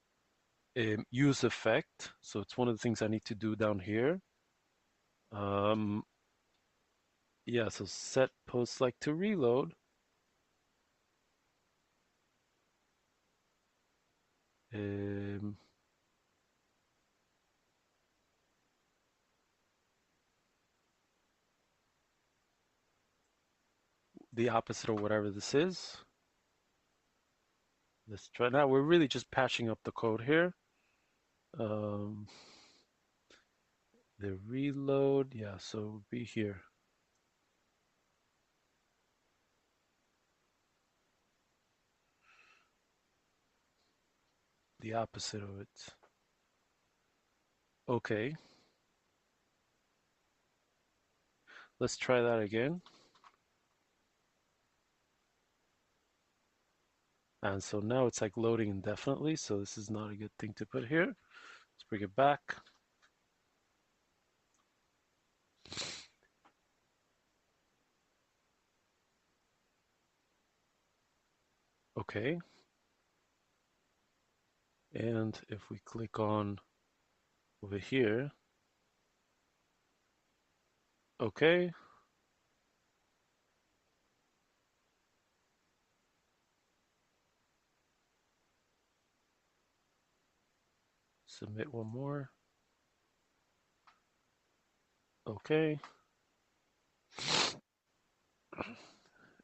Speaker 1: use effect. So it's one of the things I need to do down here. Um, yeah, so set post like to reload. Um, the opposite of whatever this is. Let's try now. We're really just patching up the code here. Um, the reload, yeah, so it would be here. The opposite of it. Okay, let's try that again. And so now it's like loading indefinitely, so this is not a good thing to put here. Let's bring it back. Okay. And if we click on over here, okay. Submit one more. Okay.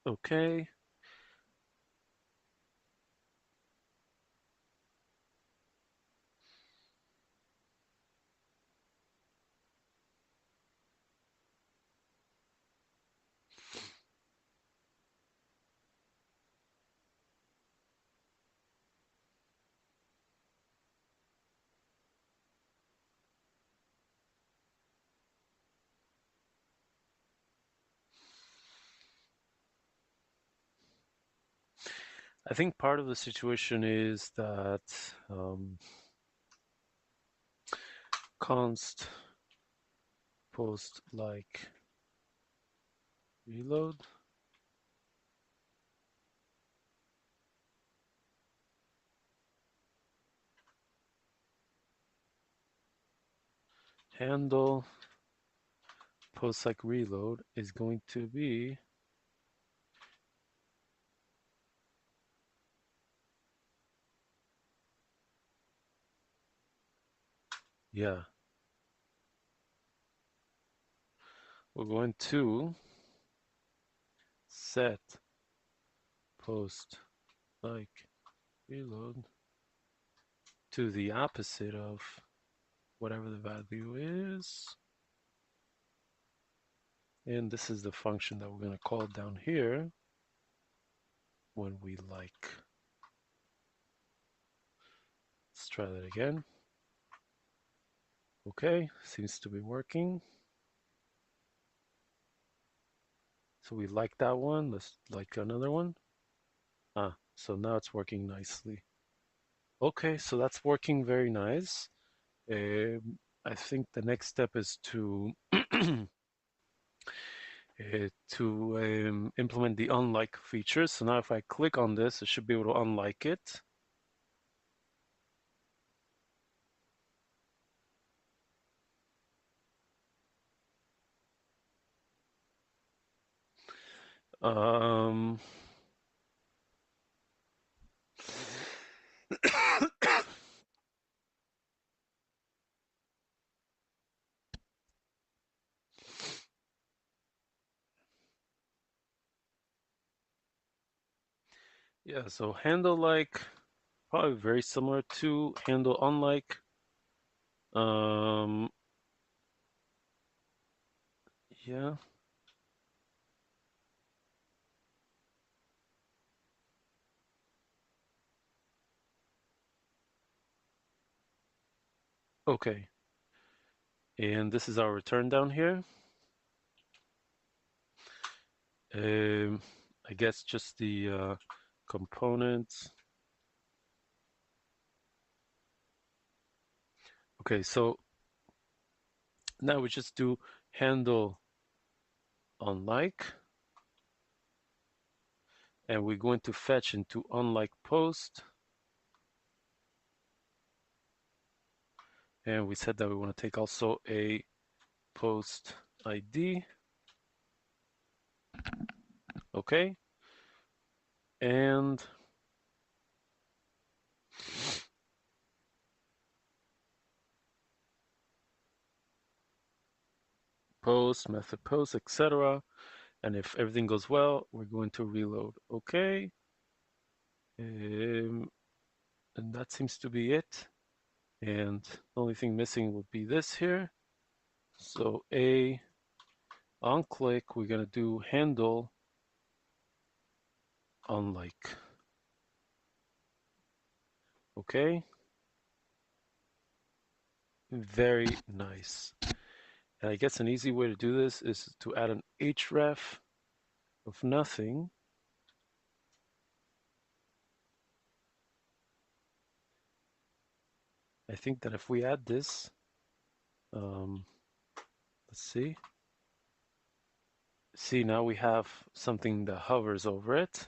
Speaker 1: Okay. I think part of the situation is that const post like reload. Handle post like reload is going to be yeah. We're going to set post like reload to the opposite of whatever the value is. And this is the function that we're going to call down here when we like. Let's try that again. Okay, seems to be working. So we like that one. Let's like another one. Ah, so now it's working nicely. Okay, so that's working very nice. I think the next step is to implement the unlike feature. So now if I click on this, it should be able to unlike it. Um, yeah, so handle like probably very similar to handle unlike. Um, yeah. Okay. And this is our return down here. Um, I guess just the components. Okay, so Now we just do handle unlike, and we're going to fetch into unlike post. And we said that we want to take also a post ID. Okay. And post, method post, etc. And if everything goes well, we're going to reload. Okay. And that seems to be it. And the only thing missing would be this here. So on click, we're going to do handle unlike. Okay. Very nice. And I guess an easy way to do this is to add an href of nothing. I think that if we add this, let's see. See, now we have something that hovers over it.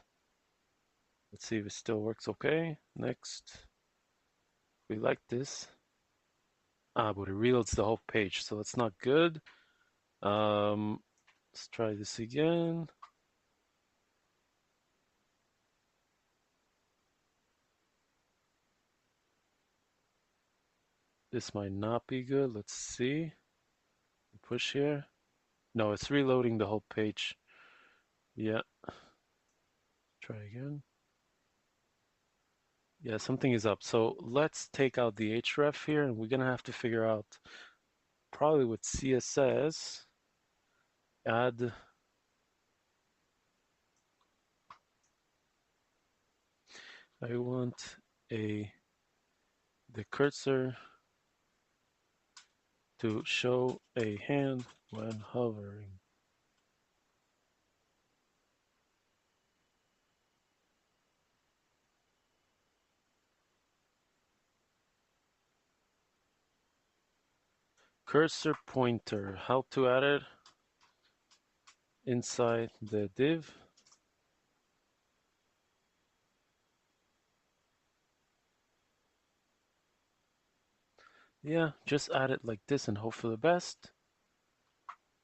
Speaker 1: Let's see if it still works okay. Next. We like this. But it reloads the whole page, so that's not good. Let's try this again. This might not be good. Let's see. Push here. No, it's reloading the whole page. Yeah. Try again. Yeah, something is up. So let's take out the href here, and we're gonna have to figure out, probably with CSS, add I want the cursor to show a hand when hovering. Cursor pointer, how to add it inside the div. Yeah, just add it like this and hope for the best.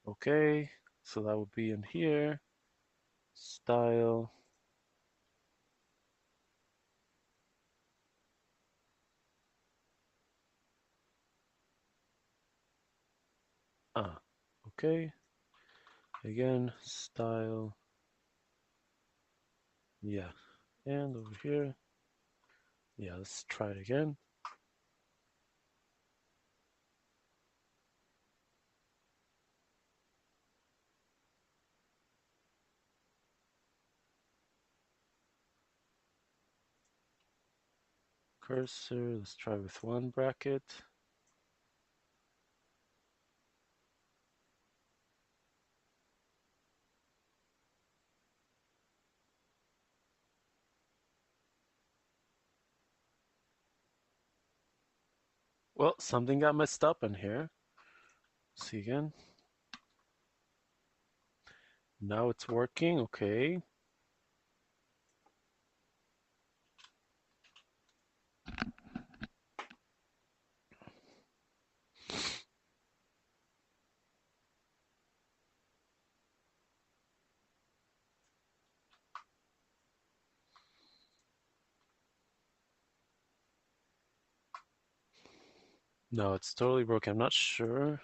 Speaker 1: Okay, so that would be in here. Style. Okay. Again, style. Yeah, and over here. Yeah, let's try it again. Cursor, let's try with one bracket. Well, something got messed up in here. See again. Now it's working, okay. No, it's totally broken. I'm not sure.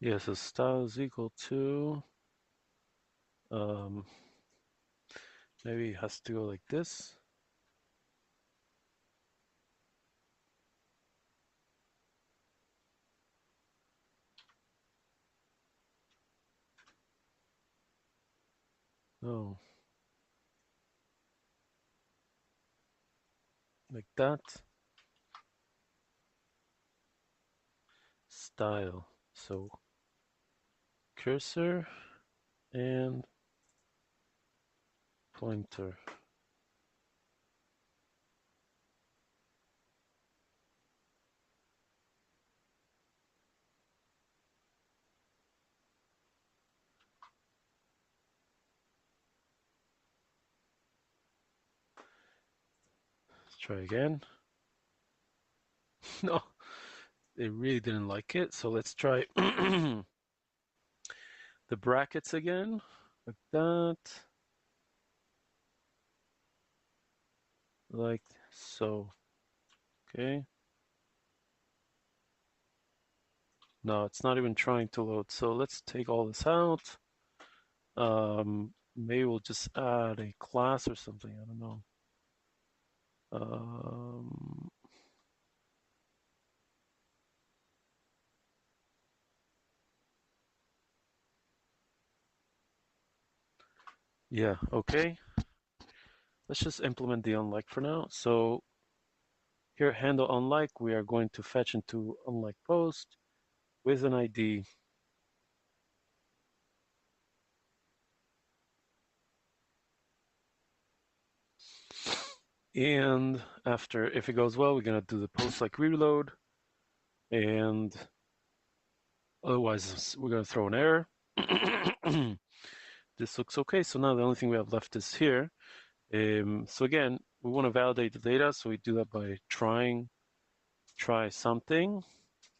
Speaker 1: Yeah, so style is equal to, um, maybe it has to go like this. Oh, like that. Style. So cursor and pointer. Let's try again. No, they really didn't like it. So let's try the brackets again, like that, like so. Okay. No, it's not even trying to load. So let's take all this out. Maybe we'll just add a class or something. I don't know. Um, yeah, okay. Let's just implement the unlike for now. So here, handle unlike, we are going to fetch into unlike post with an ID. And after, if it goes well, we're gonna do the post like reload, and otherwise we're gonna throw an error. This looks okay. So now the only thing we have left is here. So again, we want to validate the data, so we do that by try something,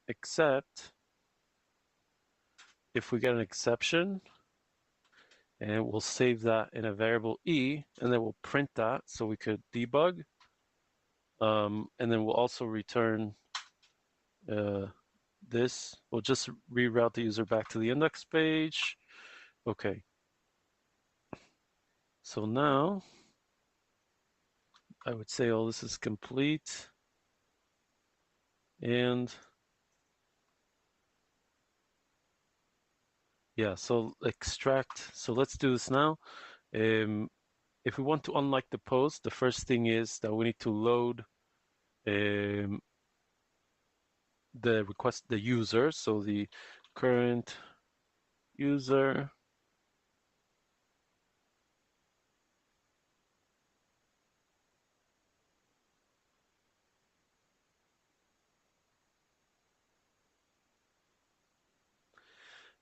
Speaker 1: except if we get an exception, and we'll save that in a variable e, and then we'll print that so we could debug. And then we'll also return this. We'll just reroute the user back to the index page. Okay. So now I would say all this is complete. And yeah, so extract. So let's do this now. If we want to unlike the post, the first thing is that we need to load um, the request, the user. So the current user.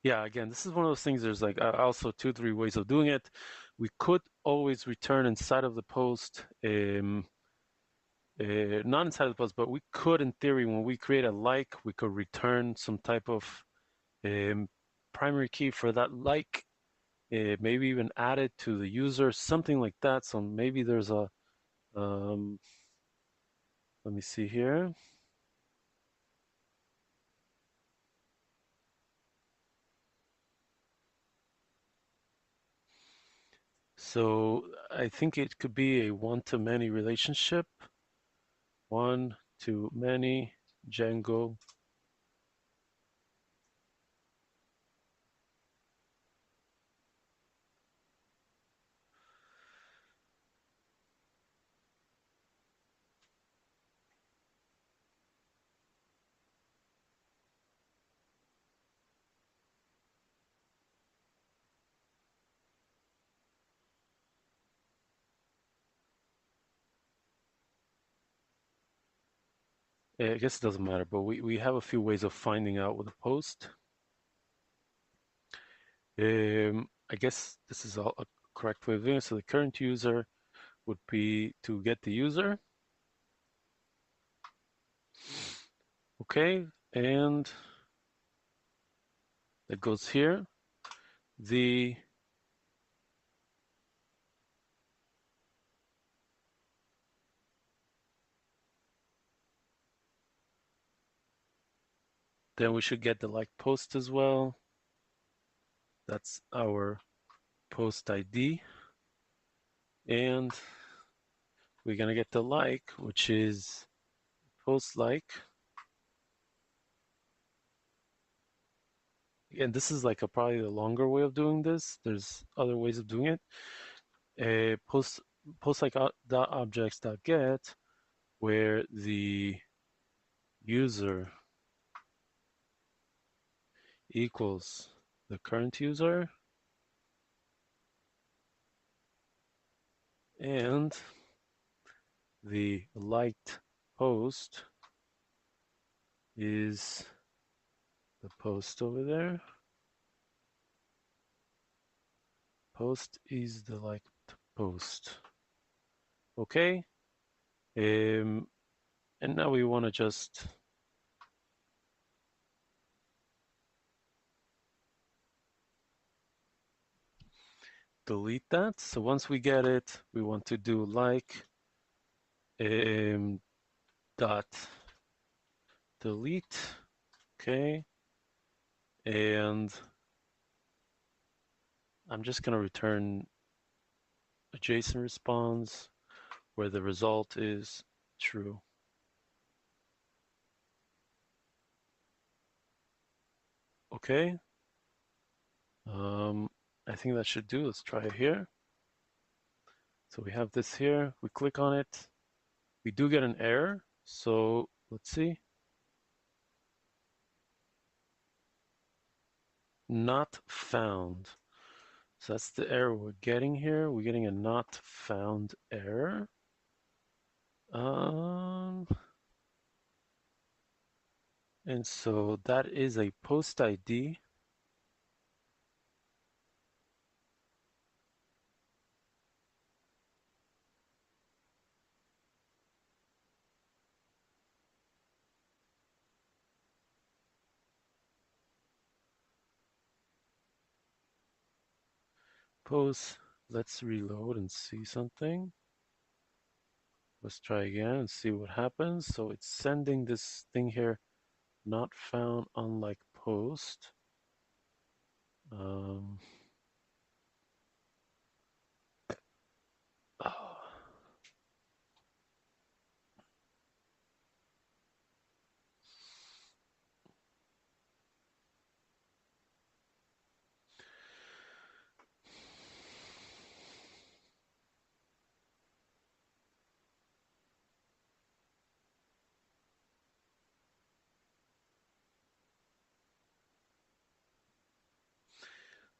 Speaker 1: Yeah, again, this is one of those things. There's like also 2, 3 ways of doing it. We could always return inside of the post, not inside of the post, but we could, in theory, when we create a like, we could return some type of um, primary key for that like, maybe even add it to the user, something like that. So maybe there's a, um, let me see here. So I think it could be a one-to-many relationship. One to many, Django. I guess it doesn't matter, but we have a few ways of finding out with a post. I guess this is a correct way of doing it. So the current user would be to get the user. Okay, and that goes here. The Then we should get the like post as well. That's our post ID. And we're gonna get the like, which is post like. And this is like probably the longer way of doing this. There's other ways of doing it. Post like dot objects dot get, where the user equals the current user, and the liked post is the post over there. Post is the liked post. Okay. And now we want to just delete that. So once we get it, we want to do like dot delete. Okay. And I'm just going to return a JSON response where the result is true. Okay. I think that should do. Let's try it here. So we have this here. We click on it. We do get an error. So let's see. Not found. So that's the error we're getting here. We're getting a not found error. And so that is a post ID. Post, let's reload and see something. Let's try again and see what happens. So it's sending this thing here, not found unlike post. Oh.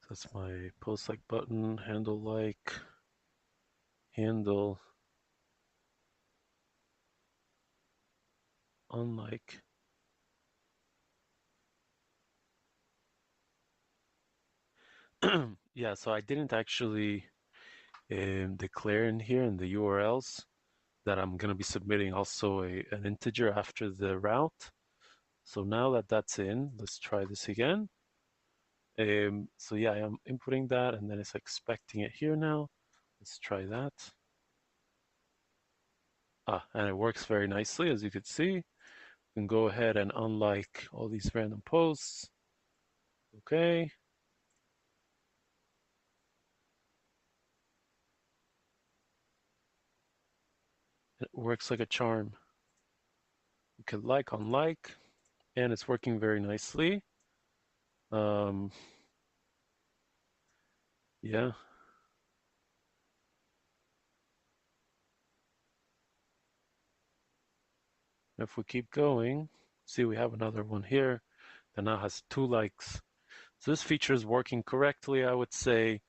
Speaker 1: That's my post like button, handle like, handle unlike. Yeah, so I didn't actually declare in here in the URLs that I'm going to be submitting also an integer after the route. So now that that's in, let's try this again. So yeah, I'm inputting that and then it's expecting it here now. Let's try that. And it works very nicely, as you can see. You can go ahead and unlike all these random posts. Okay. It works like a charm. You can like, unlike, and it's working very nicely. Yeah. If we keep going, see we have another one here that now has 2 likes. So this feature is working correctly, I would say,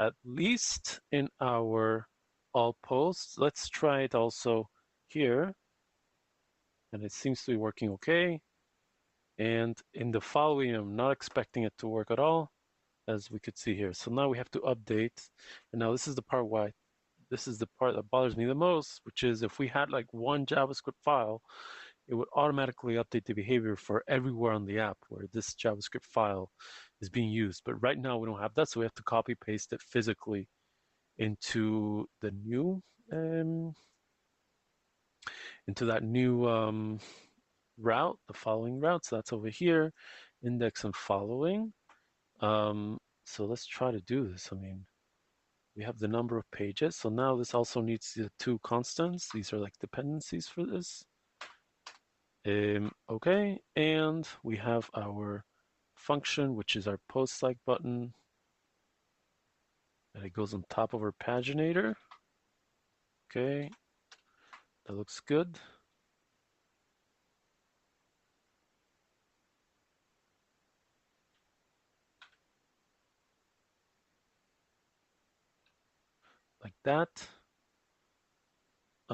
Speaker 1: at least in our all posts. Let's try it also here. And it seems to be working okay. And in the following, I'm not expecting it to work at all, as we could see here. So now we have to update. And now this is the part why this is the part that bothers me the most, which is if we had like one JavaScript file, it would automatically update the behavior for everywhere on the app where this JavaScript file is being used. But right now we don't have that, so we have to copy paste it physically into the new into that new route, the following route. So that's over here, index and following. So let's try to do this. I mean, we have the number of pages. So now this also needs the two constants. These are like dependencies for this. Okay, and we have our function, which is our post like button. And it goes on top of our paginator. Okay, that looks good. Like that.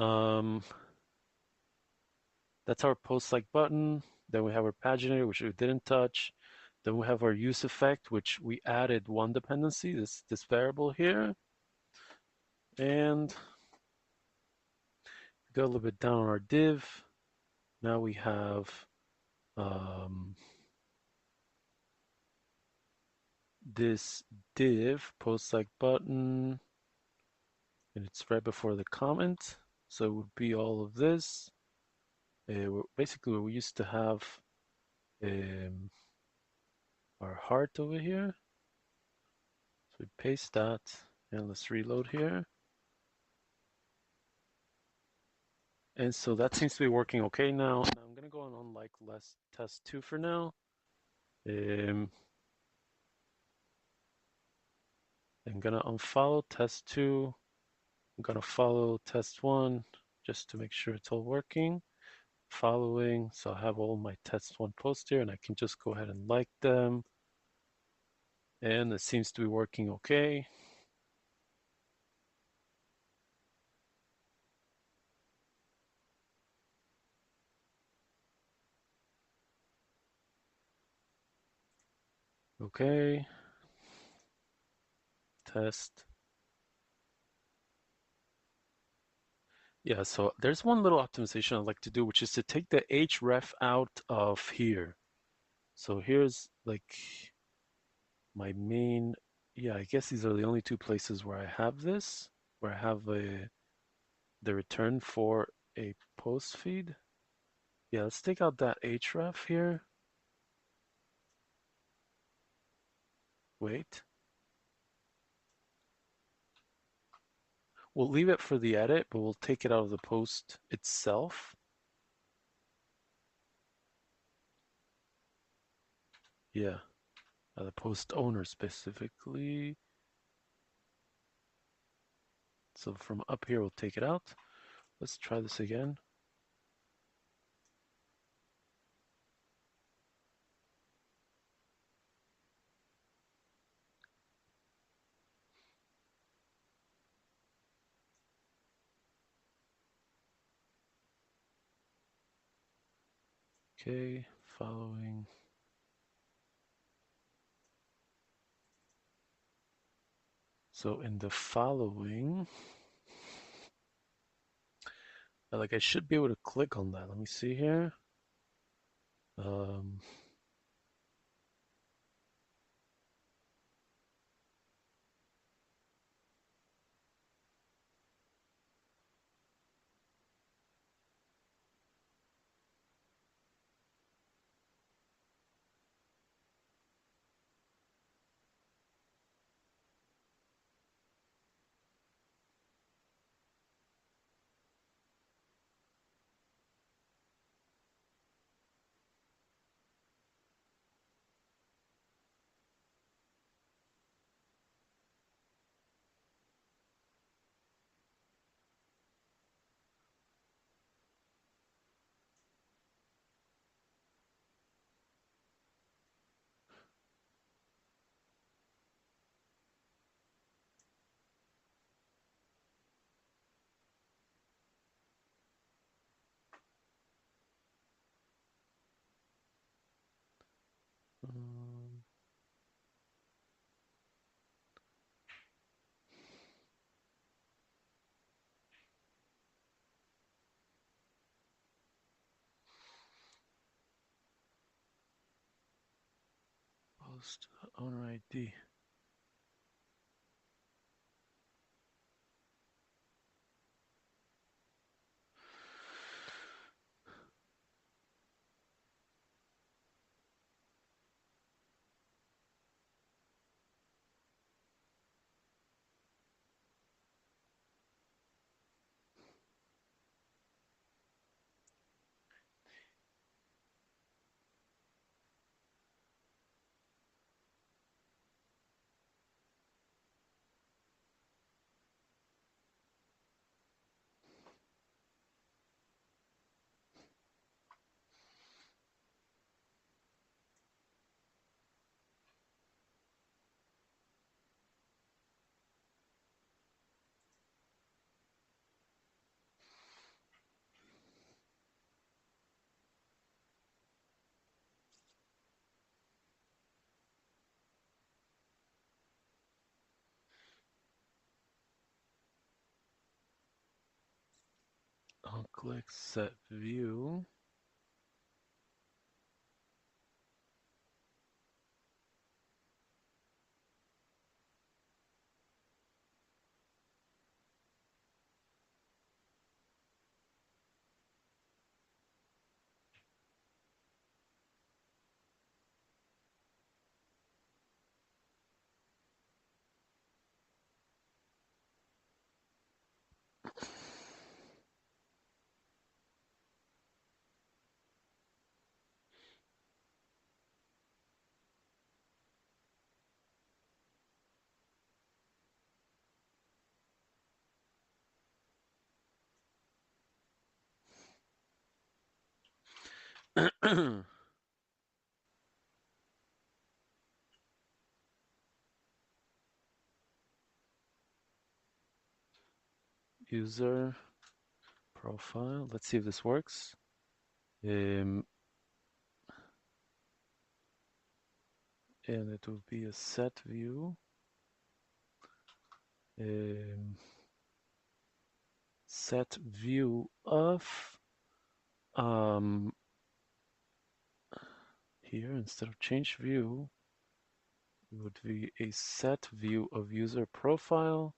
Speaker 1: Um, that's our post like button. Then we have our paginator, which we didn't touch. Then we have our use effect, which we added one dependency, this variable here. And go a little bit down on our div. Now we have this div, post like button, and it's right before the comment. So it would be all of this. Basically, we used to have um, our heart over here. So we paste that, and let's reload here. And so that seems to be working okay now. I'm gonna go on like less test 2 for now. I'm gonna unfollow test 2. I'm gonna follow test 1 just to make sure it's all working. Following, so I have all my test 1 posts here and I can just go ahead and like them. And it seems to be working okay. Okay. Test. Yeah, so there's one little optimization I'd like to do, which is to take the href out of here. So here's like my main, yeah, I guess these are the only two places where I have this, where I have the return for a post feed. Yeah, let's take out that href here. Wait. We'll leave it for the edit, but we'll take it out of the post itself. Yeah, the post owner specifically. So from up here, we'll take it out. Let's try this again. Okay, following. So in the following, like I should be able to click on that. Let me see here. Um, um, post owner ID. I'll click set view. User profile. Let's see if this works. And it will be a set view. Set view of here instead of change view, it would be a set view of user profile.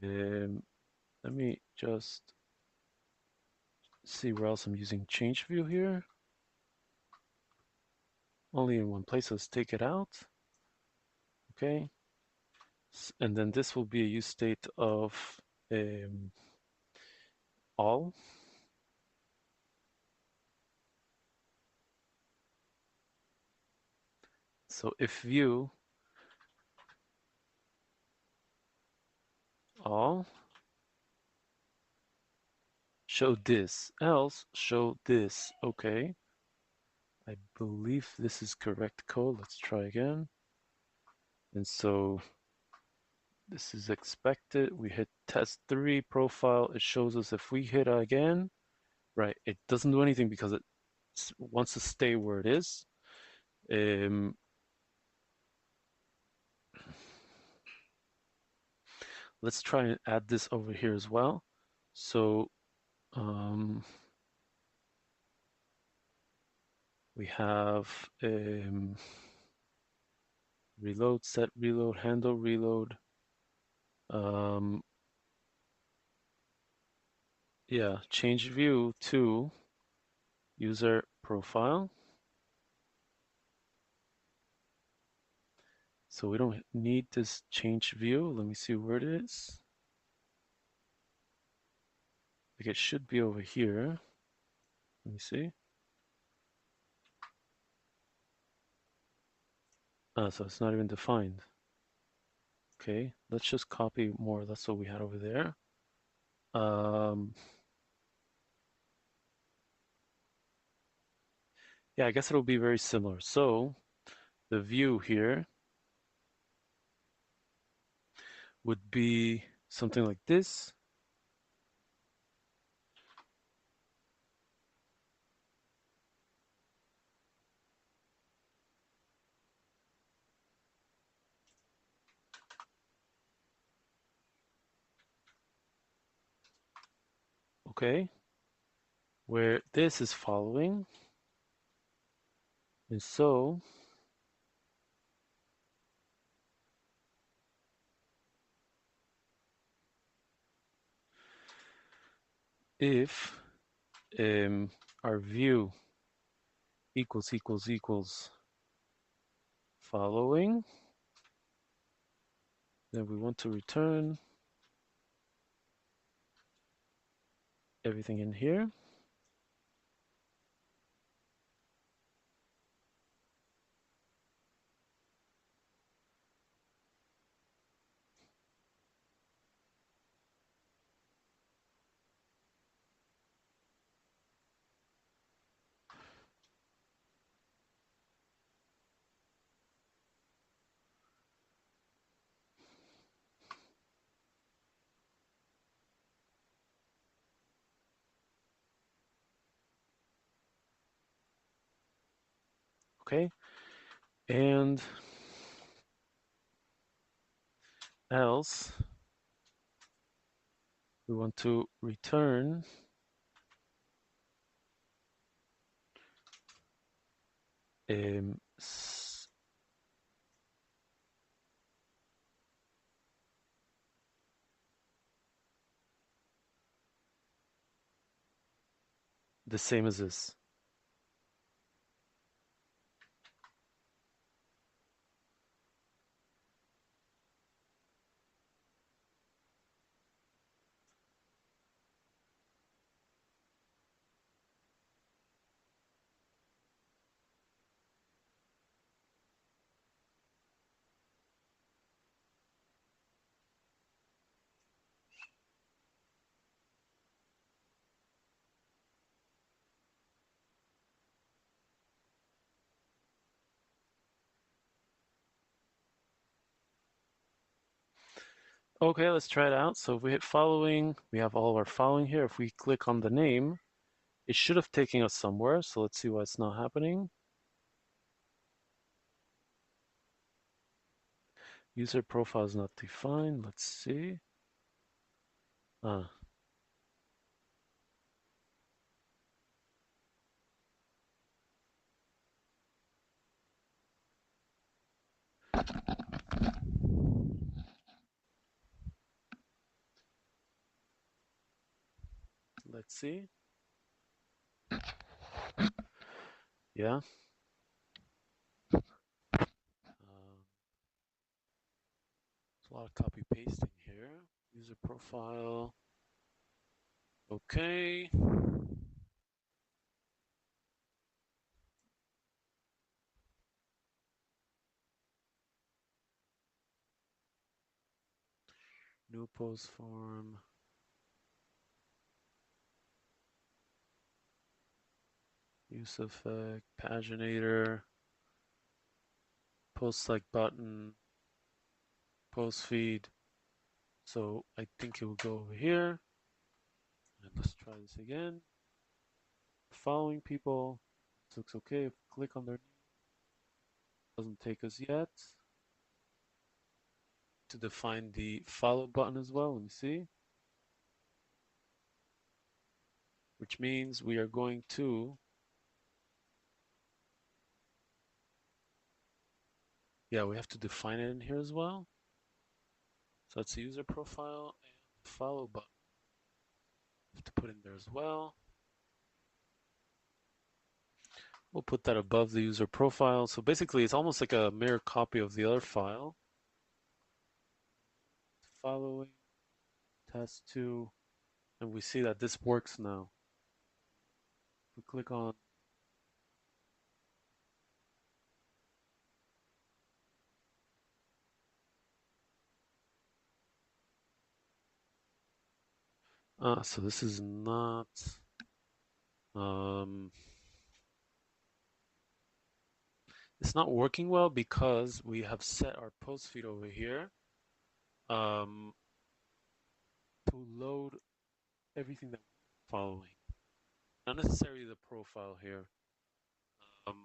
Speaker 1: Let me just see where else I'm using change view here. Only in one place, let's take it out. Okay. And then this will be a use state of all. So if view all, show this, else show this. Okay. I believe this is correct code. Let's try again. And so this is expected. We hit test 3 profile. It shows us if we hit again, right, it doesn't do anything because it wants to stay where it is. Let's try and add this over here as well. So we have reload, set reload, handle reload. Yeah, change view to user profile. So we don't need this change view. Let me see where it is. Like it should be over here. Let me see. So it's not even defined. Okay, let's just copy more. That's what we had over there. Yeah, I guess it'll be very similar. So the view here would be something like this. Okay, where this is following. And so if our view equals following, then we want to return everything in here. Okay, and else we want to return Um, the same as this. Okay, let's try it out. So if we hit following, we have all of our following here. If we click on the name, it should have taken us somewhere. So let's see why it's not happening. User profile is not defined. Let's see. Ah, let's see. Yeah. There's a lot of copy pasting here. User profile. Okay. New post form. Use effect. Paginator. Post select button. Post feed. So I think it will go over here. And let's try this again. Following people. This looks okay. If we click on their name, doesn't take us yet. To define the follow button as well. Let me see. Which means we are going to, yeah, we have to define it in here as well. So that's the user profile and the follow button. We have to put in there as well. We'll put that above the user profile. So basically, it's almost like a mirror copy of the other file. Following, test 2, and we see that this works now. If we click on, so this is not, um, it's not working well because we have set our post feed over here um, to load everything that we're following. Not necessarily the profile here. Um,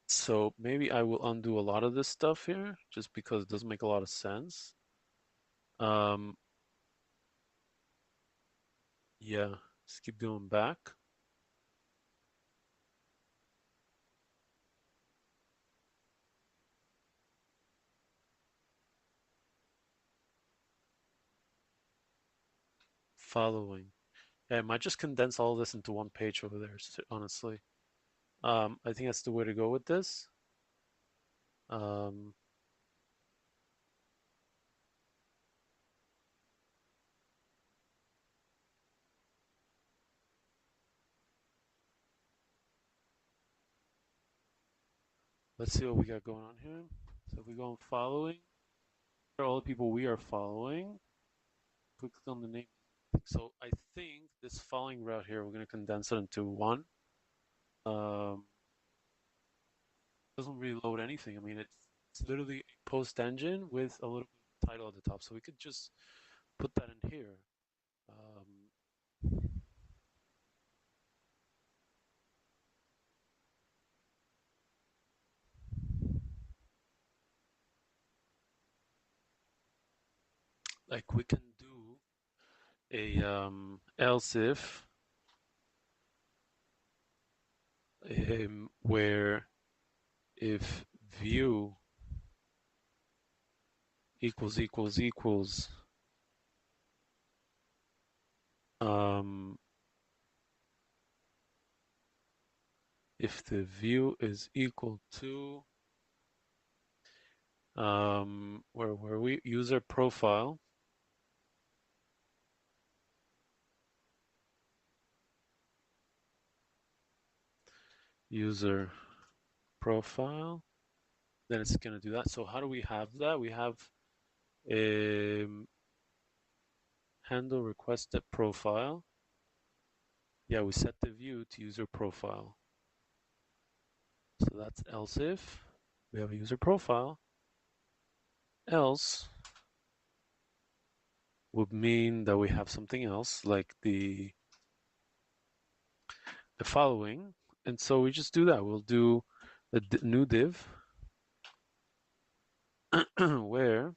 Speaker 1: so maybe I will undo a lot of this stuff here just because it doesn't make a lot of sense. Um, yeah, let's keep going back. Following. Yeah, I might just condense all this into one page over there, honestly. I think that's the way to go with this. Um, let's see what we got going on here. So if we go on following, here are all the people we are following. Click on the name. So I think this following route here, we're going to condense it into one. Um, doesn't really load anything. I mean, it's literally a post engine with a little bit of title at the top. So we could just put that in here. Like we can do a else if where if view equals if the view is equal to where were we? User profile. User profile. Then it's going to do that. So how do we have that? We have handle requested profile. Yeah, we set the view to user profile. So that's else if we have a user profile. Else would mean that we have something else like the following. And so we just do that. We'll do a new div where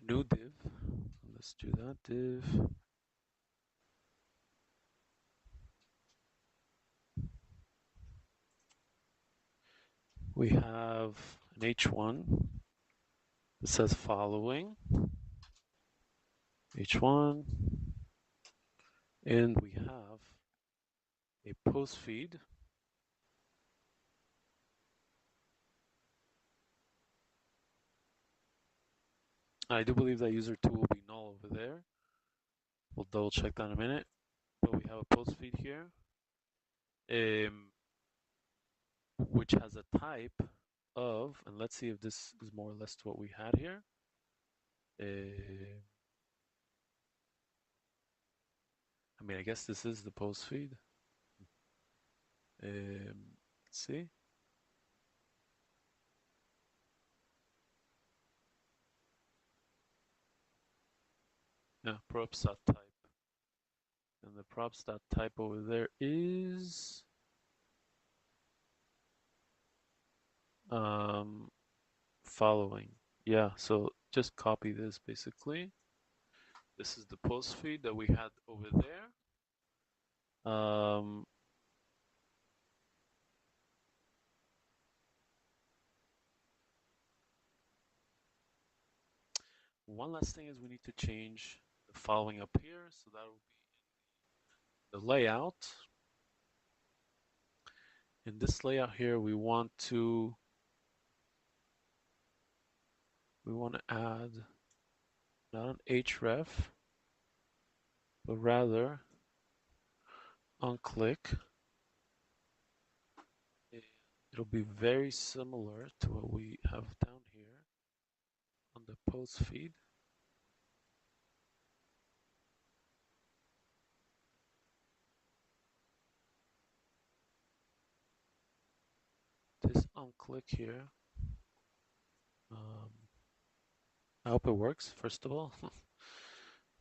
Speaker 1: new div. Let's do that div. We have an h1 that says following h1, and we have a post feed. I do believe that user2 will be null over there. We'll double check that in a minute. But we have a post feed here, which has a type of, and let's see if this is more or less to what we had here. I mean, I guess this is the post feed. Let's see. Yeah, props.type. And the props.type over there is following. Yeah, so just copy this basically. This is the post feed that we had over there. One last thing is we need to change the following up here. So that will be the layout. In this layout here, we want to add not an href, but rather on click. It'll be very similar to what we have down here on the post feed. This on click here. I hope it works, first of all.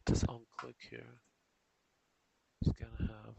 Speaker 1: This on click here is gonna have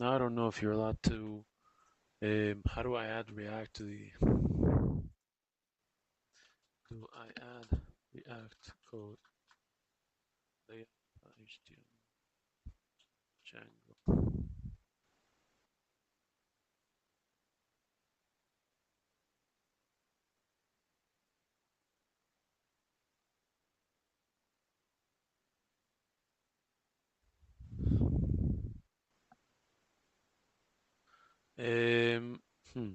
Speaker 1: now I don't know if you're allowed to how do I add React to the do I add React code layout HTML Django. Um, hmm.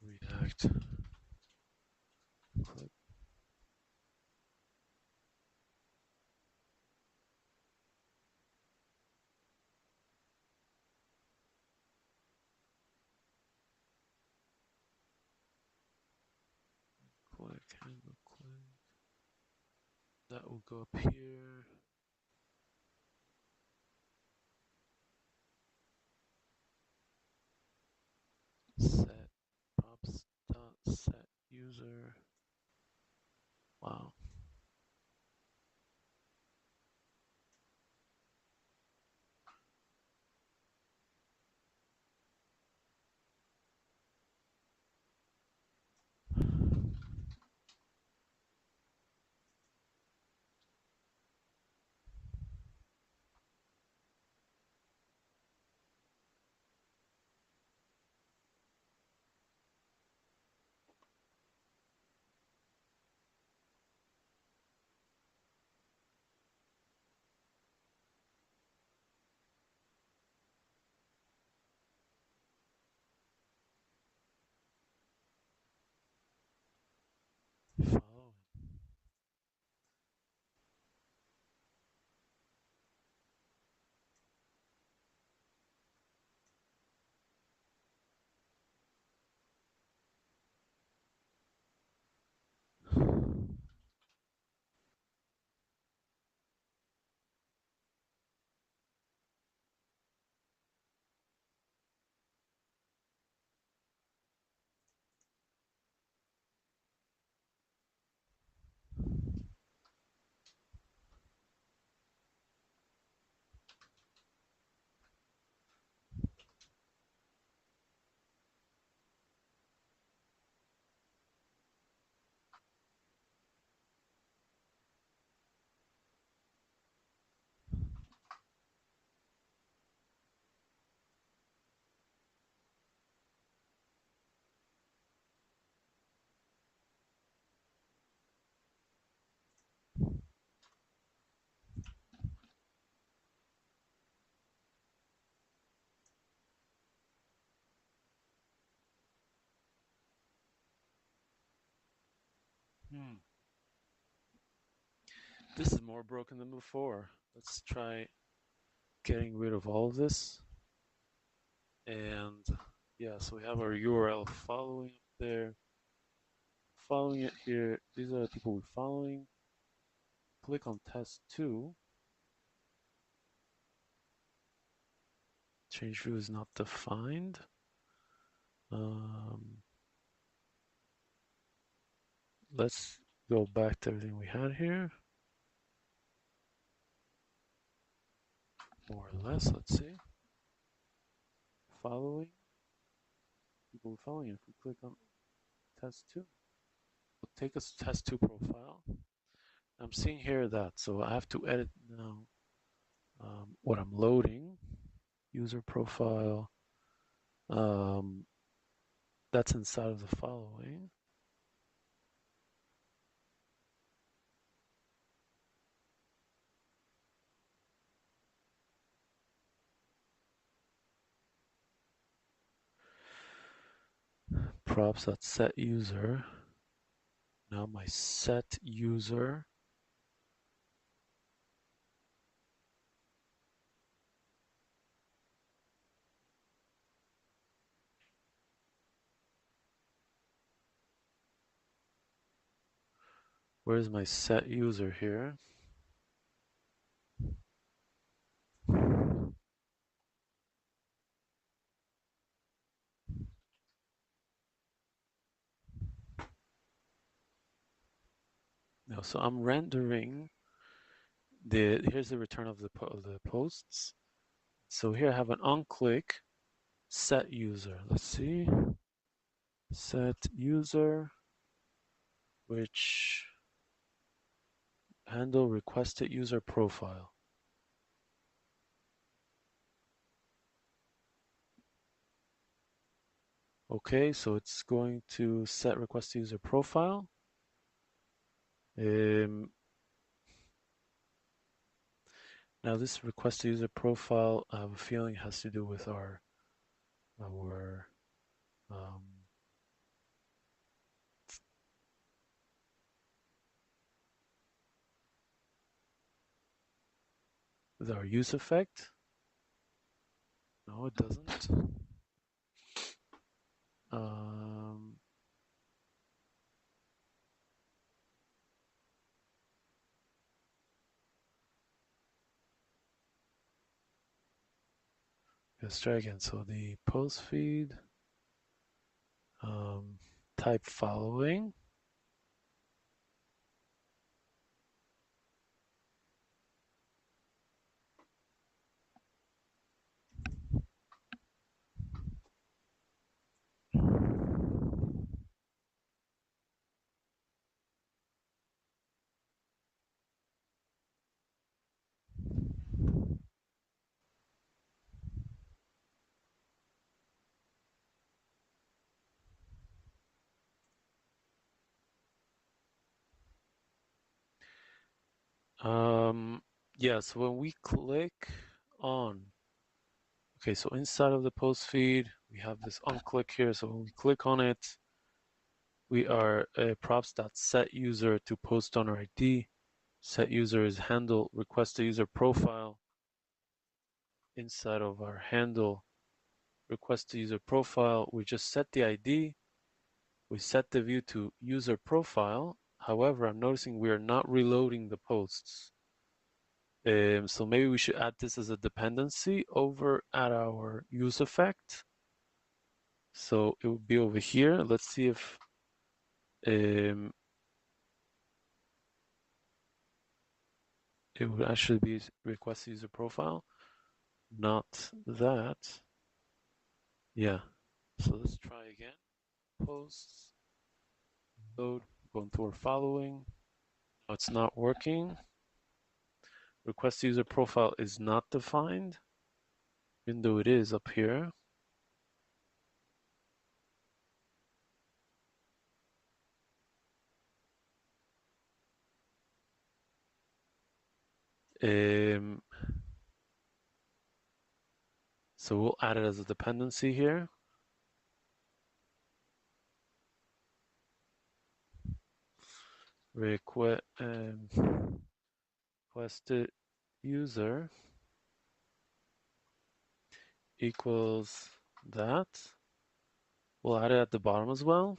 Speaker 1: React. Click. Handle click. That will go up here. Set props dot set user. Wow. Following. Hmm. This is more broken than before. Let's try getting rid of all of this. And yeah, so we have our URL following up there. Following it here, these are the people we're following. Click on test 2. Change view is not defined. Let's go back to everything we had here. More or less, let's see. Following. People following. If we click on test 2, it'll take us to test 2 profile. I'm seeing here that, so I have to edit now what I'm loading. User profile. That's inside of the following. Props.set user. Now my set user. Where's my set user here? No, so I'm rendering here's the return of the posts. So here I have an onClick set user. Let's see. Set user, which handle requested user profile. Okay, so it's going to set request user profile. Now this request user profile, I have a feeling has to do with our with our use effect. No, it doesn't. Let's try again. So the post feed, type following. Yeah, so when we click on, okay, so inside of the post feed, we have this onClick here. So when we click on it, we are props.set user to post on our ID. Set user is handle request a user profile. Inside of our handle request a user profile, we just set the ID. We set the view to user profile. However, I'm noticing we are not reloading the posts. So maybe we should add this as a dependency over at our use effect. So it would be over here. Let's see if it would actually be request user profile, not that. Yeah. So let's try again. Posts, load, go into our following. No, it's not working. Request user profile is not defined, even though it is up here. Um, so we'll add it as a dependency here. Requested user equals that. We'll add it at the bottom as well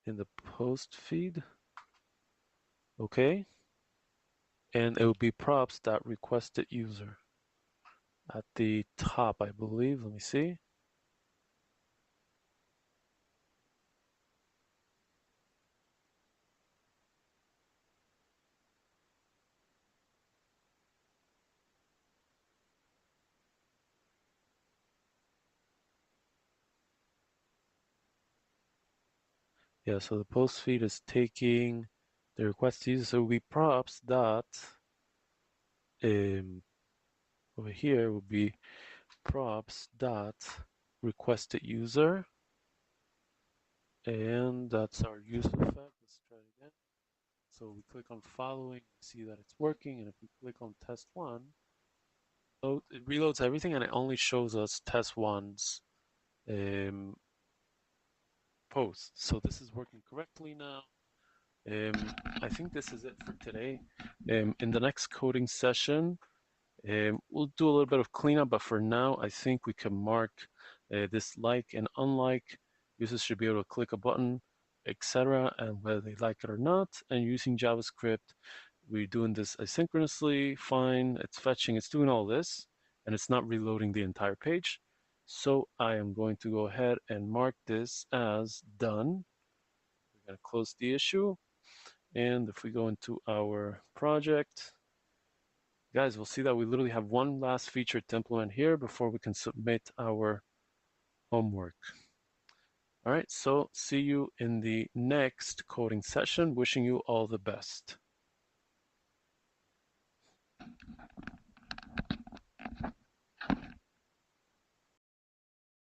Speaker 1: in the post feed. Okay. And it will be props.requested user at the top, I believe. Let me see. Yeah, so the post feed is taking the request user. So we props dot over here will be props dot requested user, and that's our use effect. Let's try it again. So we click on following, see that it's working, and if we click on test one, it reloads everything and it only shows us test one's um, post. So this is working correctly now. I think this is it for today. In the next coding session, we'll do a little bit of cleanup, but for now, I think we can mark this like and unlike. Users should be able to click a button, etc., and whether they like it or not. And using JavaScript, we're doing this asynchronously, fine, it's fetching, it's doing all this, and it's not reloading the entire page. So I am going to go ahead and mark this as done. We're going to close the issue. And if we go into our project, guys, we'll see that we literally have one last feature to implement here before we can submit our homework. All right, so see you in the next coding session. Wishing you all the best.